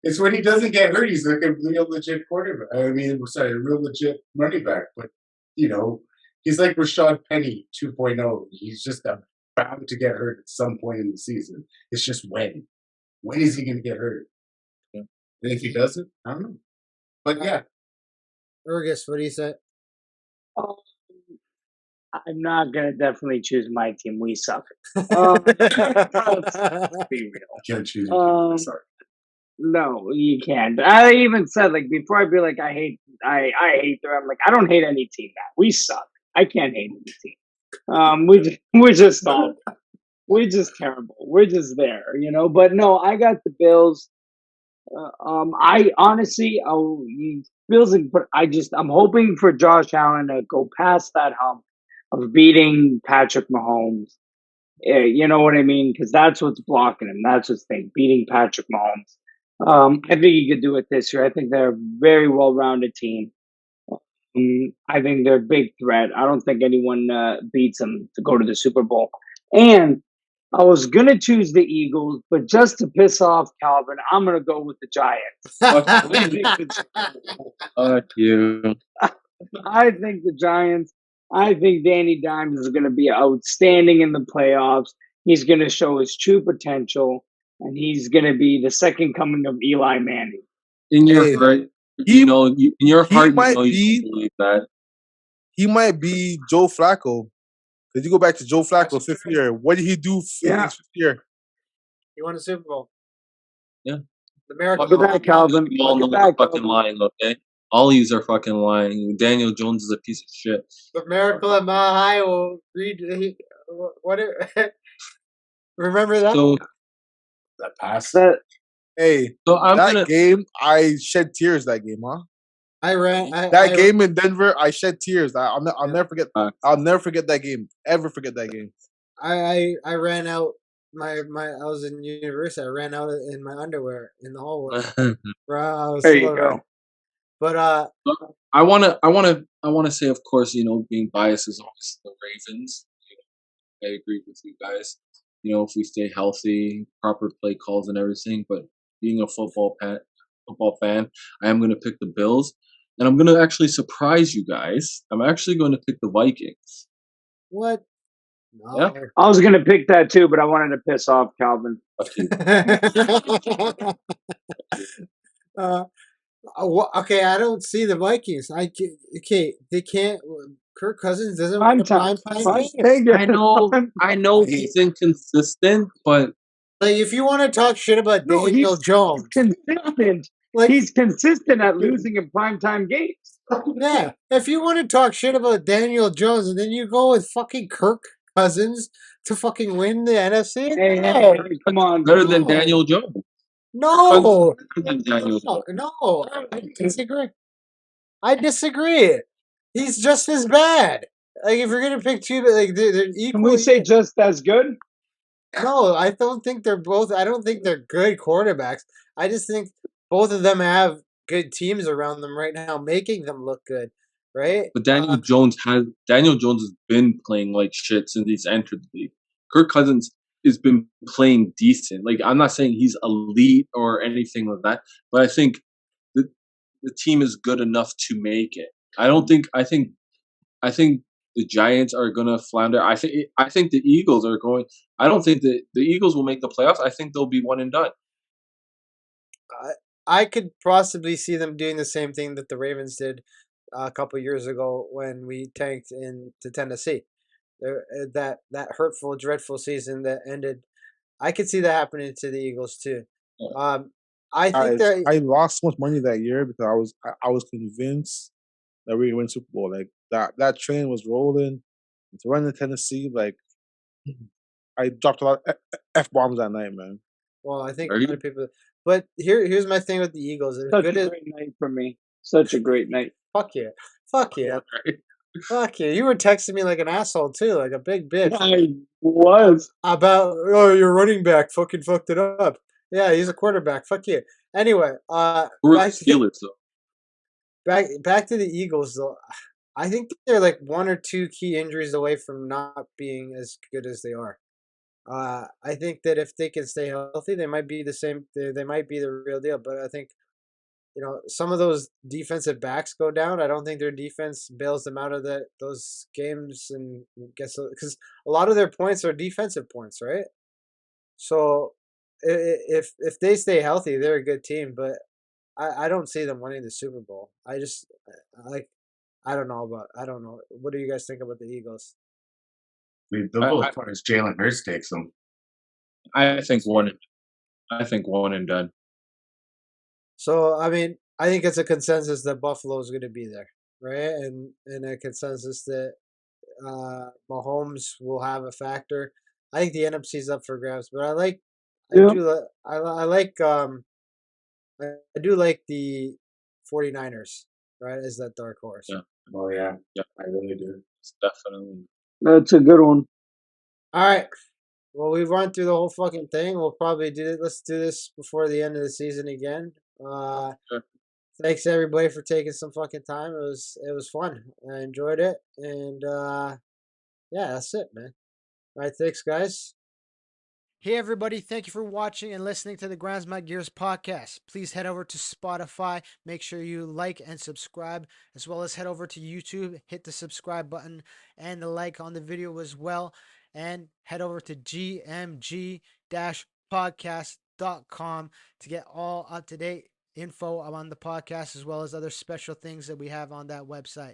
[SPEAKER 5] It's when he doesn't get hurt, he's like a real legit quarterback. A real legit running back. But, he's like Rashad Penny 2.0. He's just bound to get hurt at some point in the season. It's just when. When is he going to get hurt? Yeah. And if he doesn't, I don't know. But yeah.
[SPEAKER 1] Ergys, what do you say?
[SPEAKER 4] I'm not going to definitely choose my team. We suck. Let's be real.
[SPEAKER 5] I can't choose your team. Sorry.
[SPEAKER 4] No, you can't. I even said, before I'd be like, I hate them. I'm like, I don't hate any team, Matt. We suck. I can't hate any team. We're just not. We're just terrible. We're just there, But no, I got the Bills. I honestly, Bills, but I'm hoping for Josh Allen to go past that hump of beating Patrick Mahomes. You know what I mean? Because that's what's blocking him. That's what's beating Patrick Mahomes. I think he could do it this year. I think they're a very well-rounded team. I think they're a big threat. I don't think anyone beats them to go to the Super Bowl. And I was going to choose the Eagles, but just to piss off Calvin, I'm going to go with the Giants.
[SPEAKER 3] Fuck you.
[SPEAKER 4] I think the Giants, I think Danny Dimes is going to be outstanding in the playoffs. He's going to show his true potential. And he's going to be the second coming of Eli Manning.
[SPEAKER 3] In your heart, you believe that.
[SPEAKER 2] He might be Joe Flacco. Did you go back to Joe Flacco
[SPEAKER 1] That's
[SPEAKER 2] fifth
[SPEAKER 1] true.
[SPEAKER 2] year? What did he do in
[SPEAKER 4] Yeah.
[SPEAKER 2] his fifth year?
[SPEAKER 1] He won a Super Bowl.
[SPEAKER 3] Yeah.
[SPEAKER 1] The miracle.
[SPEAKER 3] Fuck
[SPEAKER 4] Look at that, Calvin.
[SPEAKER 3] You all
[SPEAKER 4] Look
[SPEAKER 3] know
[SPEAKER 4] at
[SPEAKER 3] you're
[SPEAKER 4] that,
[SPEAKER 3] fucking
[SPEAKER 4] Calvin.
[SPEAKER 3] lying, okay? All yous are fucking lying. Daniel Jones is a piece of shit.
[SPEAKER 1] The miracle at Mile High will read. What? Remember that?
[SPEAKER 3] So,
[SPEAKER 5] That pass.
[SPEAKER 2] Hey,
[SPEAKER 3] I'm
[SPEAKER 2] that
[SPEAKER 3] gonna.
[SPEAKER 2] game, I shed tears. That game, huh?
[SPEAKER 1] I ran.
[SPEAKER 2] That game in Denver, I shed tears. I'll never forget.
[SPEAKER 3] Facts.
[SPEAKER 2] I'll never forget that game. Ever forget that game?
[SPEAKER 1] I ran out. I was in university. I ran out in my underwear in the hallway. I was
[SPEAKER 4] There you
[SPEAKER 1] so
[SPEAKER 4] go.
[SPEAKER 1] red. But
[SPEAKER 3] I wanna say, of course, being biased is always the Ravens. I agree with you guys. If we stay healthy, proper play calls and everything, but being a football fan, I am gonna pick the Bills, and I'm gonna actually surprise you guys. I'm actually going to pick the Vikings.
[SPEAKER 1] what?
[SPEAKER 3] Yeah.
[SPEAKER 1] No.
[SPEAKER 4] I was gonna pick that too, but I wanted to piss off Calvin.
[SPEAKER 3] Fuck you.
[SPEAKER 1] Okay, I don't see the Vikings. Okay, they can't. Kirk Cousins doesn't win
[SPEAKER 4] Prime
[SPEAKER 1] a
[SPEAKER 4] time.
[SPEAKER 1] prime
[SPEAKER 4] Prime
[SPEAKER 1] game.
[SPEAKER 4] time.
[SPEAKER 3] I know he's inconsistent, but
[SPEAKER 1] Like, if you want to talk shit about
[SPEAKER 4] No,
[SPEAKER 1] Daniel Jones,
[SPEAKER 4] consistent.
[SPEAKER 1] like,
[SPEAKER 4] He's consistent at losing in primetime games.
[SPEAKER 1] yeah, if you want to talk shit about Daniel Jones and then you go with fucking Kirk Cousins to fucking win the NFC,
[SPEAKER 4] Hey, come on.
[SPEAKER 3] better than Daniel Jones.
[SPEAKER 1] no,
[SPEAKER 3] Better than Daniel Jones.
[SPEAKER 1] no, I disagree. I disagree. He's just as bad. Like, if you're gonna pick two, like they're
[SPEAKER 4] Can
[SPEAKER 1] equal.
[SPEAKER 4] we say just as good?
[SPEAKER 1] No, I don't think they're both. I don't think they're good quarterbacks. I just think both of them have good teams around them right now, making them look good, right?
[SPEAKER 3] But Daniel Jones has been playing like shit since he's entered the league. Kirk Cousins has been playing decent. Like, I'm not saying he's elite or anything like that, but I think the team is good enough to make it. I think the Giants are gonna flounder. I think the Eagles are going. I don't think that the Eagles will make the playoffs. I think they'll be one and done.
[SPEAKER 1] I could possibly see them doing the same thing that the Ravens did a couple years ago when we tanked into Tennessee. That hurtful, dreadful season that ended. I could see that happening to the Eagles too. I think
[SPEAKER 2] Guys,
[SPEAKER 1] that
[SPEAKER 2] I lost so much money that year because I was convinced that we would win Super Bowl. Like that train was rolling. To run to Tennessee, like I dropped a lot of f bombs that night, man.
[SPEAKER 1] well, I think
[SPEAKER 3] Are
[SPEAKER 1] a lot
[SPEAKER 3] you?
[SPEAKER 1] of people. But here's my thing with the Eagles. As
[SPEAKER 4] Such
[SPEAKER 1] good
[SPEAKER 4] a
[SPEAKER 1] as
[SPEAKER 4] great night for me. Such a great night.
[SPEAKER 1] fuck you, fuck you, fuck you. You were texting me like an asshole too, like a big bitch.
[SPEAKER 4] I was.
[SPEAKER 1] About your running back fucking fucked it up. Yeah, he's a quarterback. Fuck you. Anyway,
[SPEAKER 3] Who are the
[SPEAKER 1] back to
[SPEAKER 3] Steelers though?
[SPEAKER 1] back to the Eagles though. I think they're like one or two key injuries away from not being as good as they are. I think that if they can stay healthy, they might be the same. They might be the real deal. But I think some of those defensive backs go down. I don't think their defense bails them out of those games and gets because a lot of their points are defensive points, right? So if they stay healthy, they're a good team. But I don't see them winning the Super Bowl. I don't know. What do you guys think about the Eagles?
[SPEAKER 5] They'll go as far as Jalen Hurts takes them.
[SPEAKER 3] I think one. I think one and done.
[SPEAKER 1] So I mean, I think it's a consensus that Buffalo is going to be there, right? And a consensus that Mahomes will have a factor. I think the NFC's up for grabs, but I
[SPEAKER 4] Yeah.
[SPEAKER 1] do like the 49ers, right? As that dark horse.
[SPEAKER 3] Yeah.
[SPEAKER 5] Oh yeah,
[SPEAKER 3] Yeah.
[SPEAKER 5] I really do.
[SPEAKER 3] It's definitely.
[SPEAKER 4] That's a good one.
[SPEAKER 1] All right. Well, we've run through the whole fucking thing. We'll probably do it. Let's do this before the end of the season again.
[SPEAKER 3] Sure.
[SPEAKER 1] Thanks everybody for taking some fucking time. It was fun. I enjoyed it, and yeah, that's it, man. All right, thanks, guys. Hey, everybody. Thank you for watching and listening to the Grinds My Gears podcast. Please head over to Spotify. Make sure you like and subscribe, as well as head over to YouTube. Hit the subscribe button and the like on the video as well. And head over to gmg-podcast.com to get all up-to-date info on the podcast, as well as other special things that we have on that website.